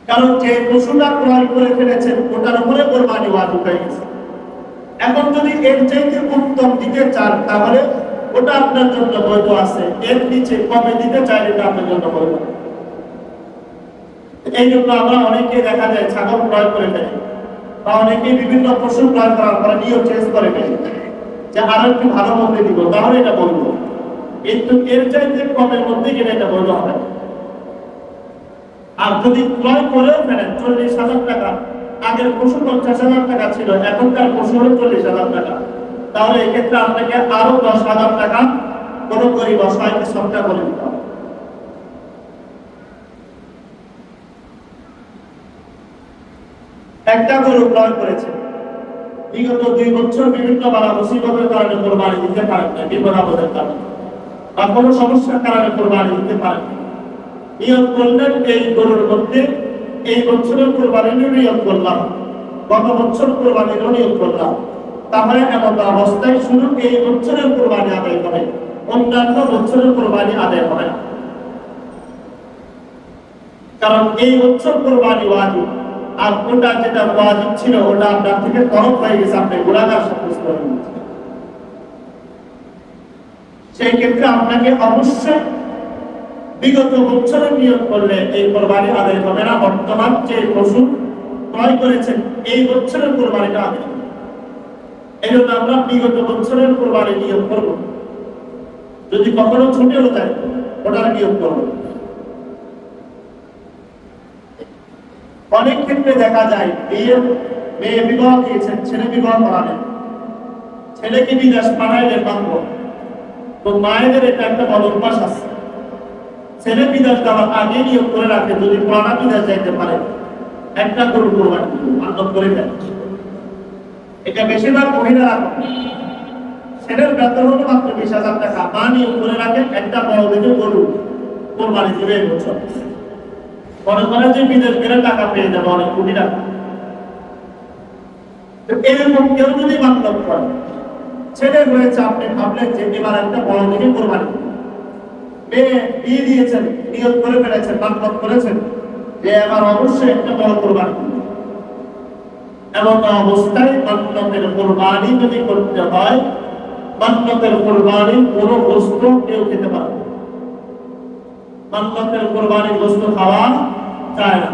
A: কারণ যে পশুটা ক্রয় করে ফেলেছেন ওটার উপরে কোরবানি ওয়াজিব হয়ে গেছে। এখন যদি এর চাইতে উত্তম দিতে চান, তাহলে ওটা আপনার জন্য বৈধ আছে, এর নিচে কমে দিতে চাইলে এটা আপনার জন্য বৈধ। এই জন্য আমরা অনেকে দেখা যায় ছাগল ক্রয় করে ফেলি, বা অনেকে বিভিন্ন পশু ক্রয় করার পরে নিয়ম চেঞ্জ করে ফেলি যে আরো একটু ভালো মধ্যে দিব, তাহলে এটা বৈধ। কিন্তু এর চাইতে কমের মধ্যে গেলে এটা বৈধ হবে। আর যদি ক্রয় করেও ফেলেন 40,000 টাকা, আগের পশু 50,000 টাকা ছিল, এখনকার পশু হলো 40,000 টাকা, তাহলে এক্ষেত্রে আপনাকে আরো 10,000 টাকা কোন গরিব অসহায়কে সবটা করে দিতে হবে। একটা গরু ক্রয় করেছে, বিগত 2 বছর বিভিন্ন বালা মুসিবতের কারণে কোরবানি দিতে পারেন না, বিপদ আপদের কারণে বা কোনো সমস্যার কারণে কোরবানি দিতে পারেন না। নিয়ত করলেন এই গরুর মধ্যে এই বছরের কোরবানির নিয়ত করলাম, গত বছর কোরবানির নিয়ত করলাম, তাহলে এমন অবস্থায় শুরু এই বছরের কোরবানি আদায় করে, অন্যান্য বছরের কোরবানি আদায় হবে না। কারণ এই বছর কোরবানি ওয়াজিব, আর ওটা যেটা ওয়াজিব ছিল ওটা আপনার থেকে তরফ হয়ে গেছে, আপনি গুনাহগার সাব্যস্ত হয়ে গেছেন। সেই ক্ষেত্রে আপনাকে অবশ্যই বিগত বছরের নিয়ত করলে এই কোরবানি আদায় হবে না। বর্তমান যে পশু ক্রয় করেছেন এই বছরের কোরবানিটা আদায় হবে। এই জন্য আমরা বিগত বছরের কোরবানি নিয়ত করব, যদি কখনো ছুটেও যায় ওটার নিয়ত করব। অনেক ক্ষেত্রে দেখা যায় মেয়ে বিবাহ দিয়েছেন, ছেলে বিবাহ করালেন, ছেলেকে বিদেশ পাঠাইলেন মাত্র, তো মায়েদের এটা একটা বড় অভ্যাস আছে, ছেলে বিদেশ যাওয়ার আগে নিয়োগ করে রাখে যদি পুরানা বিদেশ যাইতে পারে একটা গরু কোরবানি মান্যত করে দেয়। এটা বেশিরভাগ মহিলারা ছেলের বেতন হলো মাত্র 20,000 টাকা, মা নিয়োগ করে রাখে একটা বড় দেখে গরু কোরবানি দেবে এই বছর। মনে করে যে বিদেশ গেলে টাকা পেয়ে যাবে অনেক কোটি টাকা। এরকম কেউ যদি মান্যত করে, ছেলে হয়েছে, আপনি ভাবলেন যে এবার একটা বড় দেখে কোরবানি, মেয়ে বিয়ে দিয়েছেন, নিয়োগ করে ফেলেছেন, মান্যত করেছেন যে এবার অবশ্যই একটা বড় কোরবানি। এমন অবস্থায় মান্যতের কোরবানি যদি করতে হয়, মান্যতের কোরবানির কোনো বস্তু কেউ খেতে পারে না। মান্যতের কোরবানির বস্তু খাওয়া যায় না,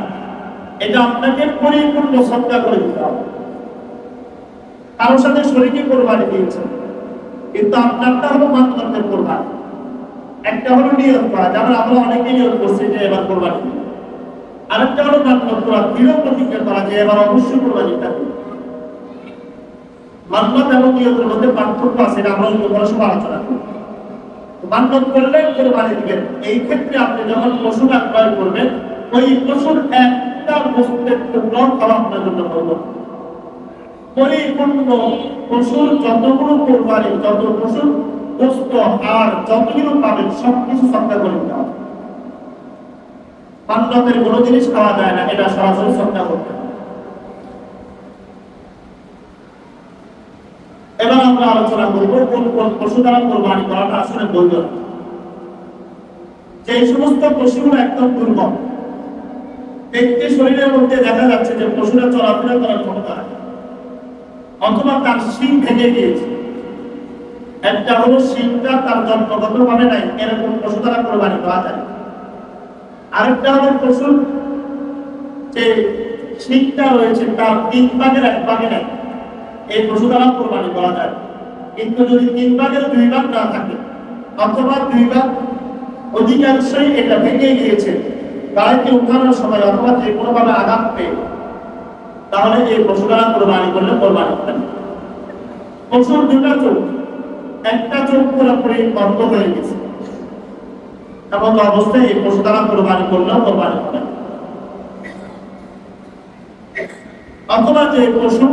A: এটা আপনাকে পরিপূর্ণ সদকা করে দিতে হবে। কারোর সাথে শরীকে কোরবানি দিয়েছেন, কিন্তু আপনারটা হলো মান্যতের কোরবানি, একটা হলো নিয়ত করা, যেমন আমরা অনেকে নিয়ত করছি যে এবার কোরবানি, আরেকটা হলো মান্যত করা, দৃঢ় প্রতিজ্ঞা করা যে এবার অবশ্যই কোরবানিটা দিব। মান্যত এবং নিয়তের মধ্যে পার্থক্য আছে, এটা আমরা অন্য কোনো সময় আলোচনা করব। মান্যত করলে কোরবানি দিবেন, এই ক্ষেত্রে আপনি যখন পশুটা ক্রয় করবেন ওই পশুর একটা বস্তুর টুকরো খাওয়া আপনার জন্য বলবো। পরিপূর্ণ পশুর যতগুলো কোরবানি, যত পশুর বস্তু আর যতগুলো পাবেন সবকিছু সদকা করে দিতে হবে। মান্যতের কোনো জিনিস খাওয়া যায় না, এটা সরাসরি সদকা করতে হবে। এবার আমরা আলোচনা করবো কোন কোন পশু দ্বারা কোরবানি করাটা আসলে বৈধ। যে সমস্ত পশুগুলো একদম দুর্বল, ব্যক্তি শরীরের মধ্যে দেখা যাচ্ছে যে পশুরা চলাফেরা করার ক্ষমতা রাখে, অথবা তার শিং ভেঙে গিয়েছে, একটা হলো শিংটা তার জন্মগত ভাবে নাই, এরকম পশু দ্বারা কোরবানি করা যায়। আরেকটা হলো পশুর যে শিংটা রয়েছে তার 3 ভাগের 1 ভাগে নাই, এই পশু দ্বারা কোরবানি করা যায়। কিন্তু যদি 3 ভাগের 2 ভাগ না থাকে, অথবা 2 ভাগ অধিকাংশই এটা ভেঙে গিয়েছে, গাড়িতে উঠানোর সময় অথবা যে কোনো ভাবে আঘাত পেয়ে, তাহলে এই পশু দ্বারা কোরবানি করলে কোরবানি হবে না। পশুর 2টা চোখ, একটা চোখ পুরোপুরি বন্ধ হয়ে গেছে, এমন অবস্থায় এই পশু দ্বারা কোরবানি করলেও কোরবানি হবে না। অথবা যে পশু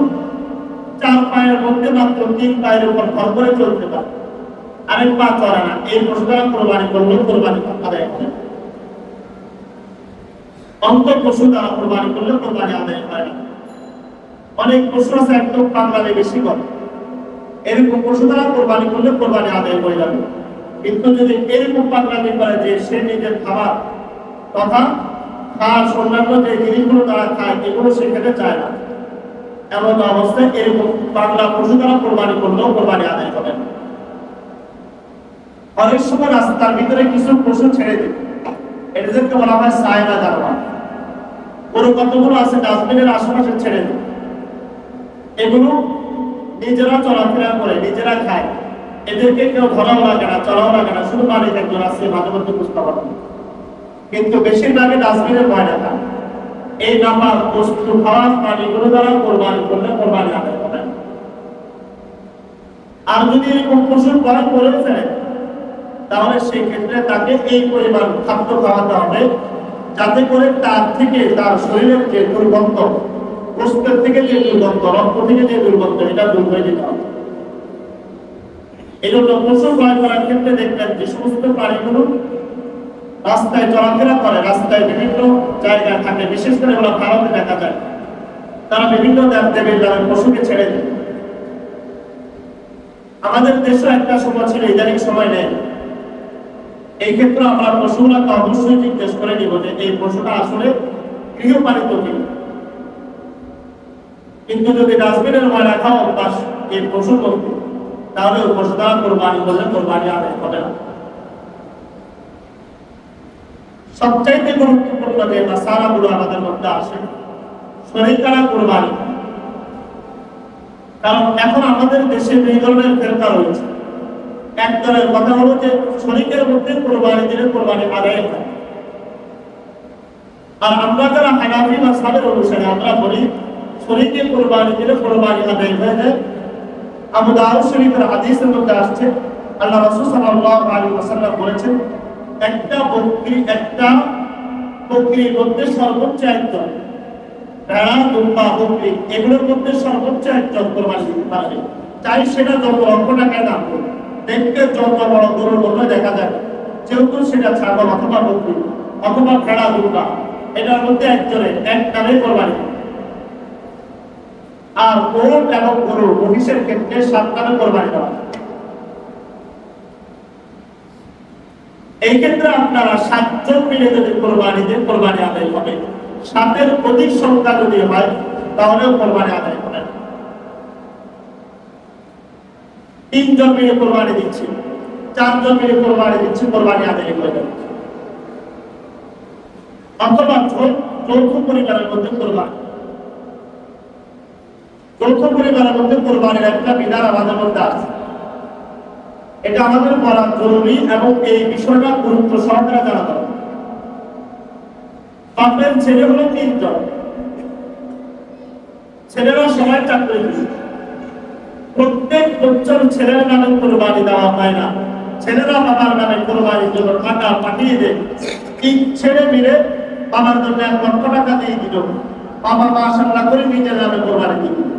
A: 4 পায়ের মধ্যে মাত্র 3 পায়ের উপর ভর করে চলতে পারে, আরেক পা চলে না, এই পশু দ্বারা কোরবানি করলেও কোরবানি আদায় হবে না। অন্ত পশু দ্বারা কোরবানি করলে কোরবানি আদায় হয় না। অনেক পশু আছে একদম পাগলামি বেশি করে, এরকম পশু দ্বারা কোরবানি করলে কোরবানি আদায় হয়ে যাবে। কিন্তু যদি এরকম পাগলামি করে যে সে নিজের খাবার তথা ঘাস অন্যান্য যে জিনিসগুলো তারা খায় এগুলো সে খেতে চায় না, এমন অবস্থায় এরকম পাগলা পশু দ্বারা কোরবানি করলেও কোরবানি আদায় হবে না। অনেক সময় রাস্তার ভিতরে কিছু পশু ছেড়ে দিই, এদেরকে বলা হয় সায়না জানোয়ার। গরু কতগুলো আছে ডাস্টবিনের আশেপাশে ছেড়ে দিই, এগুলো নিজেরা চলাফেরা করে, নিজেরা খায়, এদেরকে কেউ ধরাও লাগে না, চলাও লাগে না, শুধু মালিক একজন আছে মাঝে মধ্যে বুঝতে পারে। কিন্তু বেশিরভাগই ডাস্টবিনের ময়লা খায়। এই নাম্বার বস্তু খাওয়া প্রাণীগুলো দ্বারা কোরবানি করলে কোরবানি আদায় হবে। আর যদি এরকম পশুর ভয় করে ফেলে, তাহলে সেই ক্ষেত্রে তাকে এই পরিমাণ খাদ্য খাওয়াতে হবে যাতে করে তার থেকে তার শরীরের যে দুর্গন্ধ গোশতের থেকে যে দুর্গন্ধ, রক্ত থেকে যে দুর্গন্ধ, এটা দূর হয়ে যেতে হবে। এই জন্য পশু ক্রয় করার ক্ষেত্রে দেখবেন যে সমস্ত প্রাণীগুলো রাস্তায় চলাফেরা করে, রাস্তায় বিভিন্ন জায়গায় থাকে, বিশেষ করে ওরা ভারতে দেখা যায়, তারা বিভিন্ন দেবদেবীর নামে পশুকে ছেড়ে দেয়। আমাদের দেশে একটা সময় ছিল, ইদানিং সময় নেই। এই ক্ষেত্রে আমরা পশুগুলোকে অবশ্যই জিজ্ঞেস করে নিব যে এই পশুটা আসলে গৃহপালিত কিনা। কিন্তু যদি ডাস্টবিনের ময়লা খাওয়া অভ্যাস এই পশু করতে, তাহলে ওই পশু দ্বারা কোরবানি করলে কোরবানি আদায় হবে না। সবচাইতে গুরুত্বপূর্ণ যে মাসালাগুলো আমাদের মধ্যে আসে, শরীকানা কোরবানি। কারণ এখন আমাদের দেশে দুই ধরনের ফেরকা রয়েছে। এক দলের কথা হলো যে শরীকের মধ্যে কোরবানি দিলে কোরবানি আদায় হয়, আর আমরা যারা হানাফি মাযহাবের অনুসারী আমরা বলি শরীকে কোরবানি দিলে কোরবানি আদায় হয়ে যায়। আবু দাউদ শরীফের হাদিসের মধ্যে আসছে, আল্লাহ রাসূল সাল্লাল্লাহু আলাইহি ওয়াসাল্লাম বলেছেন, একটা বকরির মধ্যে সর্বোচ্চ একজন, ভেড়া, দুম্বা, বকরি এগুলোর মধ্যে সর্বোচ্চ একজন কোরবানি দিতে পারবে। চাই সেটা যত লক্ষ টাকায় দাম করবে, দেখতে যত বড় গরুর মতো দেখা যায়, যেহেতু সেটা ছাগল অথবা বকরি অথবা ভেড়া, দুম্বা, এটার মধ্যে একজনের এক নামে কোরবানি। আর ওট এবং গরু, মহিষের ক্ষেত্রে 7 নামে কোরবানি দেওয়া। এই ক্ষেত্রে আপনারা 7 জন মিলে যদি কোরবানি দেন, কোরবানি আদায় হবে। 7-এর অধিক সংখ্যা যদি হয় তাহলেও কোরবানি আদায় হবে। 3 জন মিলে কোরবানি দিচ্ছি, 4 জন মিলে কোরবানি দিচ্ছি, কোরবানি আদায় হয়ে যাবে। অথবা যৌথ পরিবারের মধ্যে কোরবানি, যৌথ পরিবারের মধ্যে কোরবানির একটা বিধান আমাদের মধ্যে আছে। এটা আমাদের বলা জরুরি এবং এই বিষয়টা গুরুত্ব সহকারে জানা দরকার। বাপের ছেলে হলো 3 জন, ছেলেরা সবাই চাকরি করে। প্রত্যেক বছর ছেলের নামে কোরবানি দেওয়া হয় না, ছেলেরা বাবার নামে কোরবানির জন্য টাকা পাঠিয়ে দেয়। 3 ছেলে মিলে বাবার জন্য 1 লক্ষ টাকা দিয়ে দিল, বাবা মাশাআল্লাহ করে নিজের নামে কোরবানি দিয়ে দিল।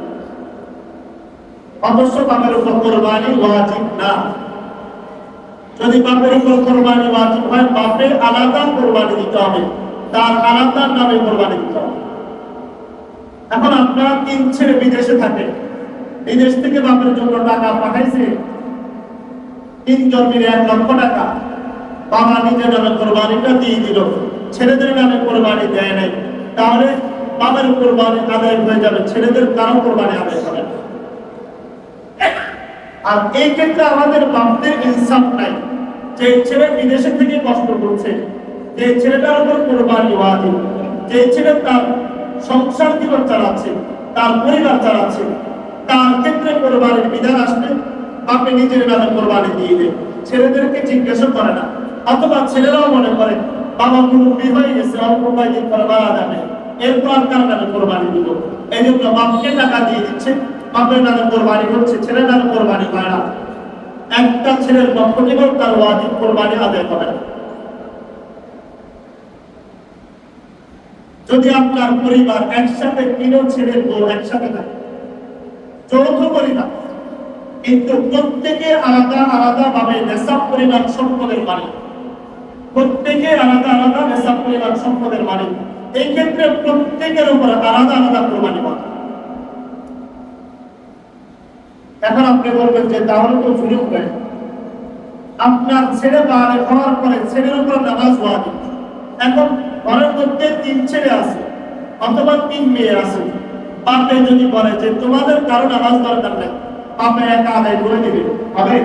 A: অবশ্য বাবার উপর কোরবানি ওয়াজিব না। যদি বাপের উপর কোরবানি ওয়াজিব হয়, বাপের আলাদা কোরবানি দিতে হবে, তার আলাদা নামে কোরবানি দিতে হবে। এখন আপনারা 3 ছেলে বিদেশে থাকে, বিদেশ থেকে বাপের জন্য টাকা পাঠাইছে, 3 জন মিলে 1 লক্ষ টাকা, বাবা নিজের নামে কোরবানিটা দিয়ে দিল, ছেলেদের নামে কোরবানি দেয় নাই, তাহলে বাবার কোরবানি আদায় হয়ে যাবে, ছেলেদের কারো কোরবানি আদায় হবে না। আর এই ক্ষেত্রে আমাদের বাপদের ইনসাফ নাই। যে ছেলে বিদেশে থেকে কষ্ট করছে, যে ছেলেটার উপর কোরবানি ওয়াজিব, যে ছেলে তার সংসার জীবন চালাচ্ছে, তার পরিবার চালাচ্ছে, তার ক্ষেত্রে কোরবানির বিধান আসলে আপনি নিজের নামে কোরবানি দিয়ে দেন, ছেলেদেরকে জিজ্ঞাসা করে না। অথবা ছেলেরাও মনে করে বাবা মুরব্বী হয়ে গেছে, অল্প কয়েকদিন পরে মারা যাবে, এরপর কার নামে কোরবানি দিব, এই জন্য বাপকে টাকা দিয়ে দিচ্ছে, বাপের নামে কোরবানি হচ্ছে, ছেলের নামে কোরবানি হয় না। একটা ছেলের পক্ষ থেকেও তার ওয়াজিব কোরবানি আদায় করে না। যদি আপনার পরিবার একসাথে 3 ছেলের বউ একসাথে থাকে, যৌথ পরিবার, কিন্তু প্রত্যেকে আলাদা আলাদা ভাবে নেশাব পরিবার সম্পদের মালিক, প্রত্যেকে আলাদা আলাদা নেশাব পরিবার সম্পদের মালিক, এই ক্ষেত্রে প্রত্যেকের উপর আলাদা আলাদা কোরবানি হয়। এখন আপনি বলবেন যে তাহলে তো সুযোগ নেই, আপনার ছেলে বালেগ হওয়ার পরে ছেলের উপর নামাজ ওয়াজিব। এখন ঘরের মধ্যে 3 ছেলে আছে অথবা 3 মেয়ে আছে, বাপে যদি বলে যে তোমাদের কারো নামাজ দরকার নেই, বাপে একা আদায় করে দিবে, হবে?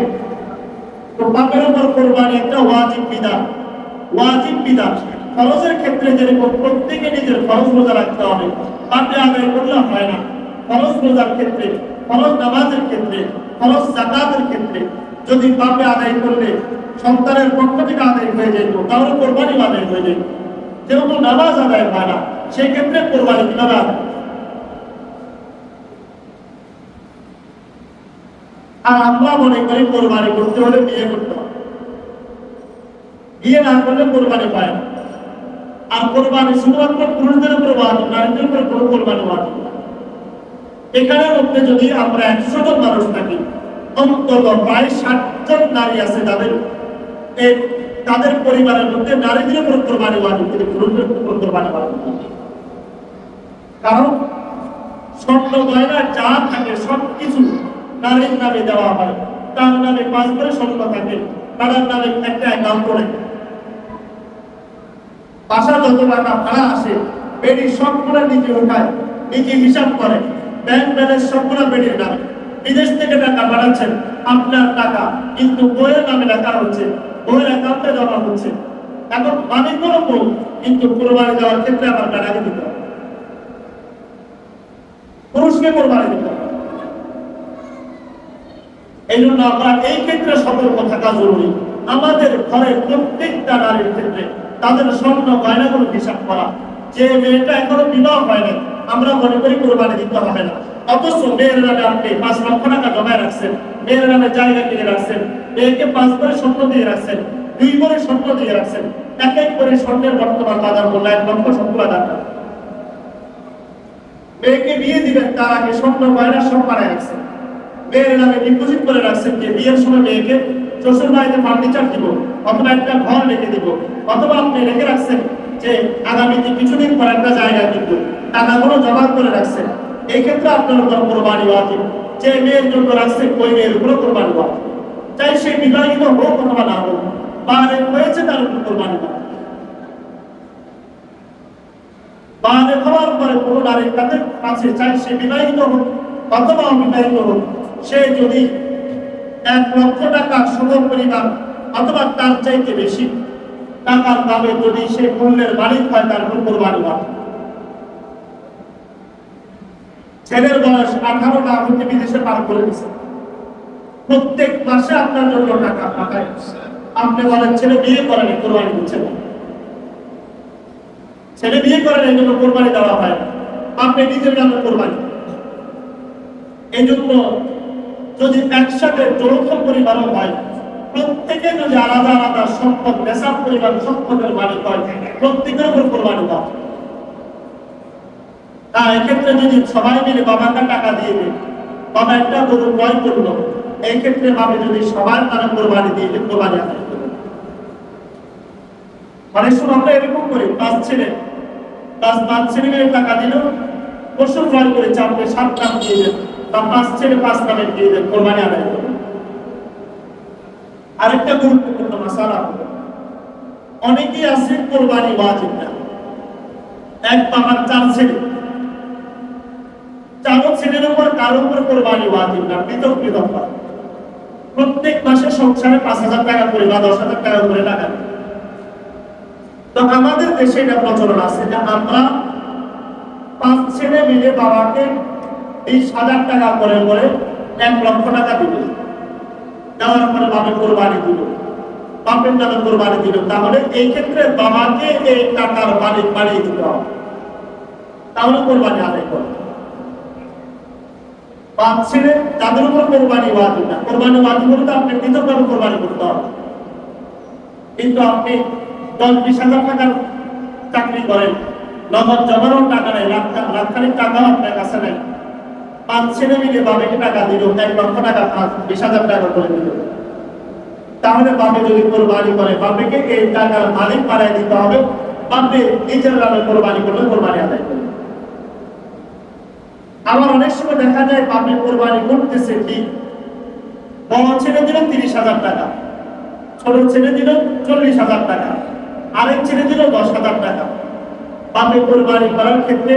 A: তো বাপের উপর কোরবানি একটা ওয়াজিব বিধান, ওয়াজিব বিধান। ফরজের ক্ষেত্রে যেরকম প্রত্যেকে নিজের ফরজ রোজা রাখতে হবে, বাপে আদায় করলে হয় না। ফরজ রোজার ক্ষেত্রে, ফরজ নামাজের ক্ষেত্রে, ফরজ যাকাতের ক্ষেত্রে যদি বাপে আদায় করলে সন্তানের পক্ষ থেকে আদায় হয়ে যেত, তাহলে কোরবানি আদায় হয়ে যেত। যেহেতু নামাজ আদায় হয় না, সেই ক্ষেত্রে কোরবানি কিভাবে আদায়? আর আমরা মনে করি কোরবানি করতে হলে বিয়ে করতে হবে, বিয়ে না করলে কোরবানি পায় না। আর কোরবানি শুধুমাত্র পুরুষদের উপর ওয়াজিব, নারীদের উপর কোনো কোরবানি ওয়াজিব না। এখানের মধ্যে যদি আমরা 100 জন মানুষ থাকি, অন্তত প্রায় 60 জন নারী আছে তাদের পরিবারের মধ্যে নারীদের উপর কোরবানি ওয়াজিব, কিন্তু পুরুষদের উপর কোরবানি ওয়াজিব। কারণ স্বর্ণ গয়না যা থাকে সবকিছু নারীর নামে দেওয়া হয়। তার নামে 5 করে স্বর্ণ থাকে, তার নামে একটা অ্যাকাউন্ট করে বাসা যত টাকা ভাড়া আসে বেডি সবগুলো নিজে উঠায়, নিজে হিসাব করে, ব্যাংক ব্যালেন্স সবগুলো বেডির নামে। বিদেশ থেকে টাকা পাঠাচ্ছেন আপনার টাকা, কিন্তু বইয়ের নামে লেখা হচ্ছে, বইয়ের অ্যাকাউন্টে জমা হচ্ছে। এখন মালিকগুলো বউ, কিন্তু কোরবানি দেওয়ার ক্ষেত্রে আমার টাকাকে দিতে হবে, পুরুষকে কোরবানি দিতে হবে। এই জন্য আমরা এই ক্ষেত্রে সতর্ক থাকা জরুরি। আমাদের ঘরের প্রত্যেকটা নারীর ক্ষেত্রে তাদের স্বর্ণ গয়নাগুলো হিসাব করা। যে মেয়েটা এখনো বিবাহ হয় না, আমরা মনে করি কোরবানি দিতে হবে না, অথচ মেয়ের নামে আপনি 5 লক্ষ টাকা জমায় রাখছেন, মেয়ের নামে জায়গা কিনে রাখছেন, মেয়েকে 5 করে স্বর্ণ দিয়ে রাখছেন, 2 করে স্বর্ণ দিয়ে রাখছেন, এক এক করে স্বর্ণের বর্তমান বাজার মূল্য 1,70,000 টাকা। মেয়েকে বিয়ে দিবেন তার আগে স্বর্ণ গয়না সব বানায় রাখছেন, মেয়ের নামে ডিপোজিট করে রাখছেন যে বিয়ের সময় মেয়েকে শ্বশুর বাড়িতে ফার্নিচার দিব, অথবা একটা ঘর রেখে দিব, অথবা আপনি রেখে রাখছেন যে আগামীতে কিছুদিন পর একটা জায়গা কিনবো, টাকাগুলো জমা করে রাখছেন। এই ক্ষেত্রে আপনার উপর কোরবানি ওয়াজিব। যে মেয়ের জন্য রাখছেন ওই মেয়ের উপর কোরবানি ওয়াজিব, চাই সে বিবাহিত হোক অথবা না হোক, বালেগ হয়েছে তার উপর কোরবানি ওয়াজিব। বালেগ হওয়ার পরে কোনো নারীর কাছে চাই সে বিবাহিত হোক অথবা অবিবাহিত হোক, সে যদি 1 লক্ষ টাকা সম পরিমাণ অথবা তার চাইতে বেশি টাকার দামে যদি সে মূল্যের মালিক হয়, তার উপর কোরবানি ওয়াজিব। ছেলের বয়স 18 না হতে বিদেশে পার করে দিচ্ছে, প্রত্যেক মাসে আপনার জন্য টাকা পাঠায়, আপনি বলেন ছেলে বিয়ে করেন কোরবানি দিচ্ছে না, ছেলে বিয়ে করেন এই জন্য কোরবানি দেওয়া হয়, আপনি নিজের নামে কোরবানি। এই জন্য যদি একসাথে যৌথ পরিবারও হয়, প্রত্যেকে যদি আলাদা আলাদা সম্পদ নেশাব পরিবার সম্পদের মালিক হয়, প্রত্যেকের উপর কোরবানি দেওয়া। এক্ষেত্রে যদি সবাই মিলে বাবাকে টাকা দিয়ে দেয়, বাবা একটা গরু ক্রয় করলো, এই ক্ষেত্রে ভাবে যদি সবার তারা কোরবানি দিয়ে দেয়, কোরবানি আদায় করবে। অনেক সময় আমরা এরকম করি, 5 ছেলে মিলে টাকা দিল, পশু ক্রয় করে চাপলে 7 নাম দিয়ে দেন, বা 5 ছেলে 5 নামে দিয়ে দেন, কোরবানি আদায় করবে। আরেকটা গুরুত্বপূর্ণ মাসালা হলো, অনেকেই আছে কোরবানি ওয়াজিব না, এক বাবার 4 ছেলে, 4 ছেলের উপর কারো উপর কোরবানি ওয়াজিব না, পৃথক পৃথক। প্রত্যেক মাসে সংসারে 5,000 টাকা করে বা 10,000 টাকা করে টাকা। তো আমাদের দেশে এটা প্রচলন আছে যে আমরা 5 ছেলে মিলে বাবাকে 20,000 টাকা করে 1 লক্ষ টাকা দিব, দেওয়ার পরে বাবা কোরবানি দিল, বাপের নামে কোরবানি দিল। তাহলে এই ক্ষেত্রে বাবাকে এই টাকার মালিক বানিয়ে দিতে হবে, তাহলে কোরবানি আদায় করবে। 5 ছেলে তাদের উপর কোরবানি ওয়াজিব না, কোরবানি ওয়াজিব হলে আপনি পৃথকভাবে কোরবানি করতে হবে। কিন্তু আপনি 10-20,000 টাকার চাকরি করেন, নগদ জমানো টাকা নেই, লাখখানিক টাকাও আপনার কাছে নেই, 5 ছেলে মিলে বাবাকে টাকা দিল, 1 লক্ষ টাকা 20,000 টাকা করে দিল, তাহলে বাবা যদি কোরবানি করে বাবাকে এই টাকার মালিক বানায় দিতে হবে, বাবা নিজের নামে কোরবানি করলে কোরবানি আদায় করবে। আবার অনেক সময় দেখা যায় বাবা কোরবানি করতেছে ঠিক, বড় ছেলে দিল 30,000 টাকা, ছোট ছেলে দিল 40,000 টাকা, আরেক ছেলে দিল 10,000 টাকা। বাবা কোরবানি করার ক্ষেত্রে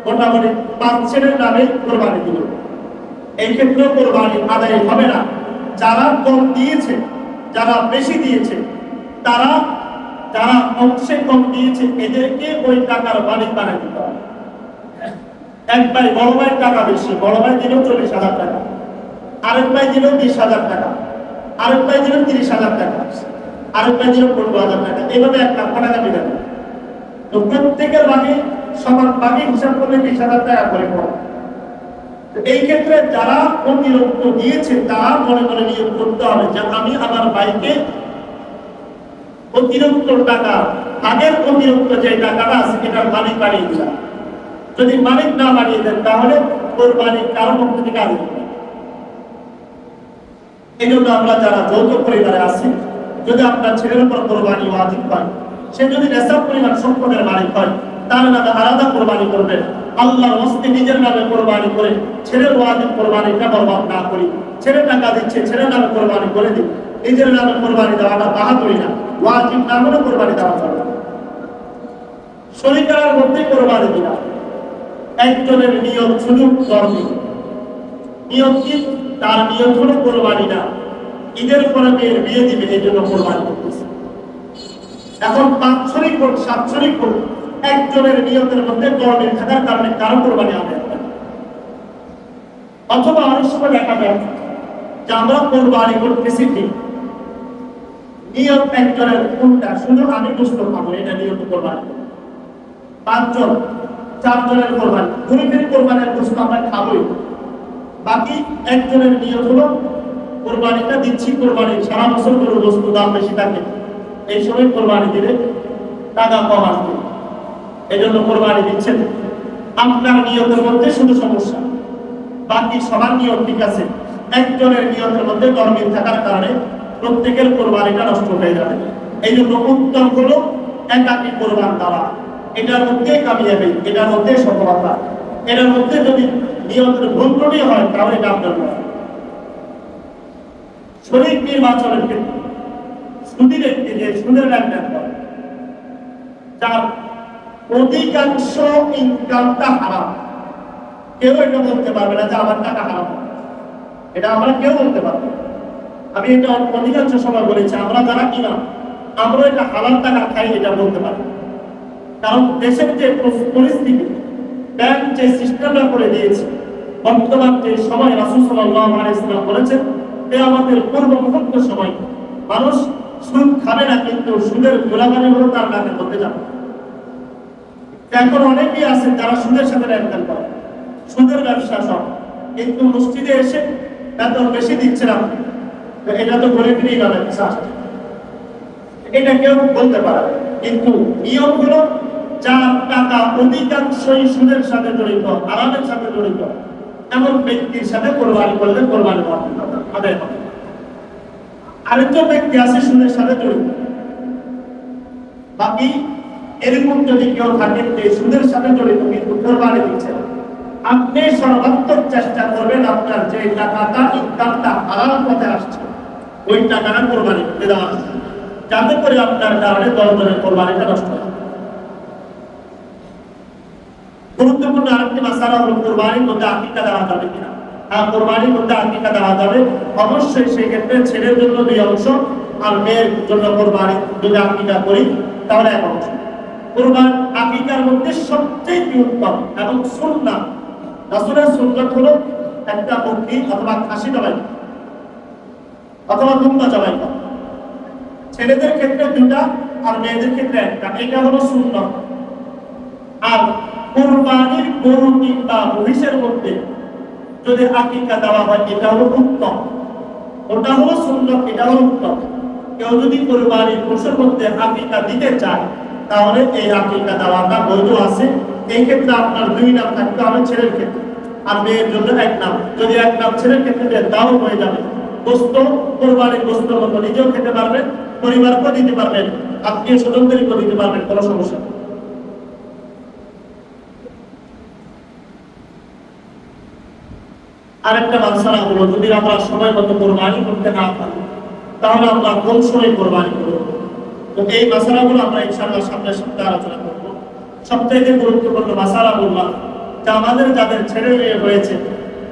A: মোটামুটি 5 ছেলের নামে কোরবানি দিল, এই ক্ষেত্রে কোরবানি আদায় হবে না। যারা কম দিয়েছে, যারা বেশি দিয়েছে, যারা অংশে কম দিয়েছে, এদেরকে ওই টাকার মালিক বানিয়ে দিতে হবে। এক ভাই, বড় ভাইয়ের টাকা বেশি, বড় ভাই দিল 40,000 টাকা, আরেক ভাই দিল 20,000 টাকা, আরেক ভাই দিল 30,000 টাকা, আরেক ভাই দিল 15,000 টাকা, এইভাবে 1 লক্ষ টাকা দিলেন। তো প্রত্যেকের ভাগে সমান ভাগে হিসাব করলে 20,000 টাকা করে পড়ে। এই ক্ষেত্রে যারা অতিরিক্ত দিয়েছে তারা মনে মনে নিয়োগ করতে হবে যে আমি আমার ভাইকে অতিরিক্ত টাকা, আগের অতিরিক্ত যে টাকাটা আছে এটার মালিক বানিয়ে দিলাম। যদি মালিক না বাড়িয়ে দেন তাহলে কোরবানি কারো পক্ষ থেকে আদায় হবে। এই জন্য আমরা যারা যৌথ পরিবারে আছি, যদি আপনার ছেলের উপর কোরবানি ওয়াজিব হয়, সে যদি নেশাব পরিমাণ সম্পদের মালিক হয়, তার নামে আলাদা কোরবানি করবেন। আল্লাহর হস্তে নিজের নামে কোরবানি করে ছেলের ওয়াজিব কোরবানিটা বরবাদ না করি। ছেলে টাকা দিচ্ছে, ছেলের নামে কোরবানি করে দিন। নিজের নামে কোরবানি দেওয়াটা বাহাদুরি না, ওয়াজিব না হলে কোরবানি দেওয়া যাবে না। শরীকার মধ্যে কোরবানি দিনা, একজনের নিয়ত শুধু ধর্মী নিয়ত কি? তার নিয়ত হলো কোরবানি না, ঈদের পরে মেয়ের বিয়ে দিবে, এই জন্য কোরবানি করতেছে। এখন 5 শরীক হোক 7 শরীক হোক, একজনের নিয়তের মধ্যে গরমিল থাকার কারণে কারো কোরবানি আদায় হবে। অথবা অনেক সময় দেখা যায় যে আমরা কোরবানি করতেছি ঠিক, নিয়ত একজনের কোনটা, শুধু আমি গোশত খাবো, এটা নিয়ত কোরবানি। 5 জন 4 জনের কোরবানি, ঘুরে ফিরে কোরবানির গোশত আমরা খাবোই, বাকি একজনের নিয়ত হলো কোরবানিটা দিচ্ছি, কোরবানি সারা বছর গরুর গোশত দাম বেশি থাকে, এই সময় কোরবানি দিলে টাকা কম আসবে, এই জন্য কোরবানি দিচ্ছেন। আপনার নিয়তের মধ্যে শুধু সমস্যা, বাকি সবার নিয়ত ঠিক আছে। একজনের নিয়তের মধ্যে গরমিল থাকার কারণে প্রত্যেকের কোরবানিটা নষ্ট হয়ে যাবে। এই জন্য উত্তম হলো একাকী কোরবান দেওয়া, এটার মধ্যে কামিয়াবি, এটার মধ্যে সফলতা। এটার মধ্যে যদি নিয়তের ভুল ত্রুটি হয় তাহলে এটা আপনার নয়। শরীর নির্বাচনের ক্ষেত্রে সুদী ব্যক্তি যে সুদের লেনদেন করে, যার অধিকাংশ ইনকামটা হারাম, কেউ এটা বলতে পারবে না যে আমার টাকা হারাম, এটা আমরা কেউ বলতে পারবো। আমি এটা অধিকাংশ সময় বলেছি, আমরা যারা কিনা আমরা এটা হালাল টাকা খাই এটা বলতে পারি। কারণ দেশের যে পরিস্থিতি, ব্যাংক যে সিস্টেমটা করে দিয়েছে, বর্তমান যে সময় রাসূল সাল্লাল্লাহু আলাইহি ওয়াসাল্লাম বলেছেন কিয়ামতের পূর্ব মুহূর্ত সময় মানুষ সুদ খাবে না, কিন্তু সুদের গোলাবারি হলো তার নাকের মধ্যে যাবে। এখন অনেকেই আছে যারা সুদের সাথে লেনদেন করে, সুদের ব্যবসা সব, কিন্তু মসজিদে এসে এত বেশি দিচ্ছে না, এটা তো গরিব নিয়ে গেল, এটা কেউ বলতে পারে। কিন্তু নিয়ম হলো যার টাকা অধিকাংশই সুদের সাথে জড়িত, আরামের সাথে জড়িত, এমন ব্যক্তির সাথে কোরবানি করলে কোরবানি আদায় হবে। আরেকজন ব্যক্তি আছে সুদের সাথে জড়িত, বাকি এরকম যদি কেউ থাকে যে সুদের সাথে জড়িত কিন্তু কোরবানি দিচ্ছে, আপনি সর্বাত্মক চেষ্টা করবেন আপনার যে টাকাটা ইনকামটা হালাল পথে আসছে ওই টাকাটা কোরবানি করতে দেওয়া আছে, যাতে করে আপনার কারণে 10 জনের কোরবানিটা নষ্ট হয়। গুরুত্বপূর্ণ আরেকটি মাসালা হলো কোরবানির মধ্যে আকিকা দেওয়া যাবে কিনা। হ্যাঁ, কোরবানির মধ্যে আকিকা দেওয়া যাবে অবশ্যই। সেই ক্ষেত্রে ছেলের জন্য 2 অংশ আর মেয়ের জন্য কোরবানি যদি আকিকা করি তাহলে 1 অংশ। কোরবান আকিকার মধ্যে সবচেয়ে উত্তম এবং সুন্নাহ, রাসূলের সুন্নাত হলো একটা বকরি অথবা খাসি জবাই অথবা দুম্বা জবাই করা। ছেলেদের ক্ষেত্রে 2টা আর মেয়েদের ক্ষেত্রে 1টা, এটা হলো সুন্নাত। আর কোরবানির গরু কিংবা মহিষের মধ্যে যদি আকিকা দেওয়া হয় এটা হলো উত্তম, ওটা হলো সুন্নাত, এটা হলো উত্তম। কেউ যদি কোরবানির পশুর মধ্যে আকিকা দিতে চায় তাহলে এই আকিকা দেওয়াটা বৈধ আছে। এই ক্ষেত্রে আপনার 2 নাম থাকতে হবে ছেলের ক্ষেত্রে, আর মেয়ের জন্য 1 নাম। যদি 1 নাম ছেলের ক্ষেত্রে দেন তাও হয়ে যাবে। গোশত কোরবানির গোশত মতো নিজেও খেতে পারবেন, পরিবারকেও দিতে পারবেন, আত্মীয় স্বজনদেরকেও দিতে পারবেন, কোনো সমস্যা নেই। আরেকটা মাসআলা হলো যদি আমরা সময় মতো কোরবানি করতে না পারি তাহলে আমরা কোন সময় কোরবানি করব। তো এই মাসআলাগুলো আমরা ইনশাআল্লাহ সামনের সপ্তাহে আলোচনা করব। সবথেকে গুরুত্বপূর্ণ মাসআলা বললাম যে আমাদের যাদের ছেলে মেয়ে হয়েছে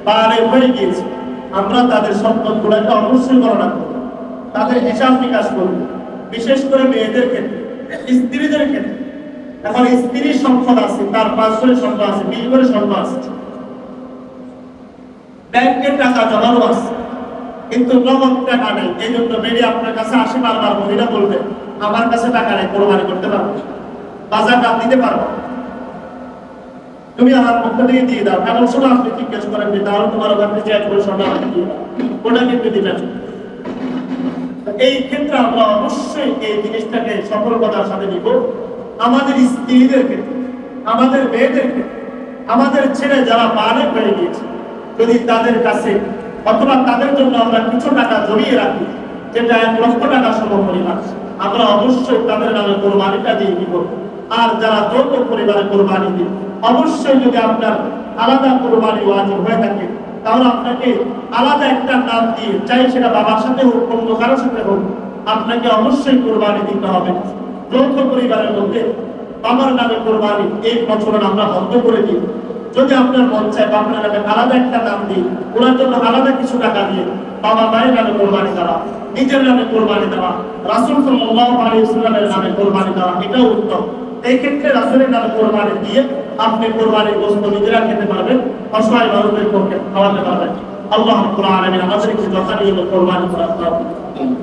A: বা হয়ে গিয়েছে, আমরা তাদের সম্পদগুলোকে অবশ্যই গণনা করব, তাদের হিসাব নিকাশ করব। বিশেষ করে মেয়েদের ক্ষেত্রে, স্ত্রীদের ক্ষেত্রে এখন স্ত্রীর সম্পদ আছে, তার 5 করে সম্পদ আছে, 20 করে সম্পদ আছে, ব্যাংকের টাকা জমানো আছে, কিন্তু নগদ টাকা নেই। এই জন্য মেয়ে আপনার কাছে আসে বারবার, মহিলা বলবে আমার কাছে টাকা নেই, কোরবানি করতে পারবো, বাজার দাম দিতে পারবো, তুমি আমার পক্ষ থেকে দিয়ে দাও। এমন সময় আপনি জিজ্ঞেস করেন যে তাহলে তোমার ওখান থেকে 1 করে স্বর্ণ আমাকে দিয়ে দাও, ওটা কিন্তু দিবেন। এই ক্ষেত্রে আমরা অবশ্যই এই জিনিসটাকে সফলতার সাথে নিব। আমাদের স্ত্রীদের ক্ষেত্রে, আমাদের মেয়েদের ক্ষেত্রে আমাদের ছেলে যারা বালেগ হয়ে গিয়েছে, যদি তাদের কাছে অথবা তাদের জন্য আমরা কিছু টাকা জমিয়ে রাখি, যেটা 1 লক্ষ টাকা সমপরিমাণ, আমরা অবশ্যই তাদের নামে কোরবানিটা দিয়ে দিব। আর যারা যৌথ পরিবারে কোরবানি দিন, অবশ্যই যদি আপনার আলাদা কোরবানি ওয়াজিব হয়ে থাকে, তাহলে আপনাকে আলাদা একটা নাম দিয়ে, চাই সেটা বাবার সাথে হোক, অন্য কারোর সাথে হোক, আপনাকে অবশ্যই কোরবানি দিতে হবে। যৌথ পরিবারের মধ্যে বাবার নামে কোরবানি এই প্রচলন আমরা বন্ধ করে দিই। যদি আপনার মন চায় বাবার নামে আলাদা একটা নাম দিই, ওনার জন্য আলাদা কিছু টাকা দিয়ে বাবা মায়ের নামে কোরবানি দেওয়া, নিজের নামে কোরবানি দেওয়া, রাসূল সাল্লাল্লাহু আলাইহি ওয়াসাল্লামের নামে কোরবানি দেওয়া, এটাও উত্তম। এই ক্ষেত্রে রাসূলের নামে কোরবানি দিয়ে আপনি কোরবানির গোশত নিজেরা খেতে পারবেন, অসহায় মানুষদের পক্ষে খাওয়াতে পারবেন। আল্লাহ রাব্বুল আলামিন আমাদেরকে যথাযথ কোরবানি করার তৌফিক দান করুন।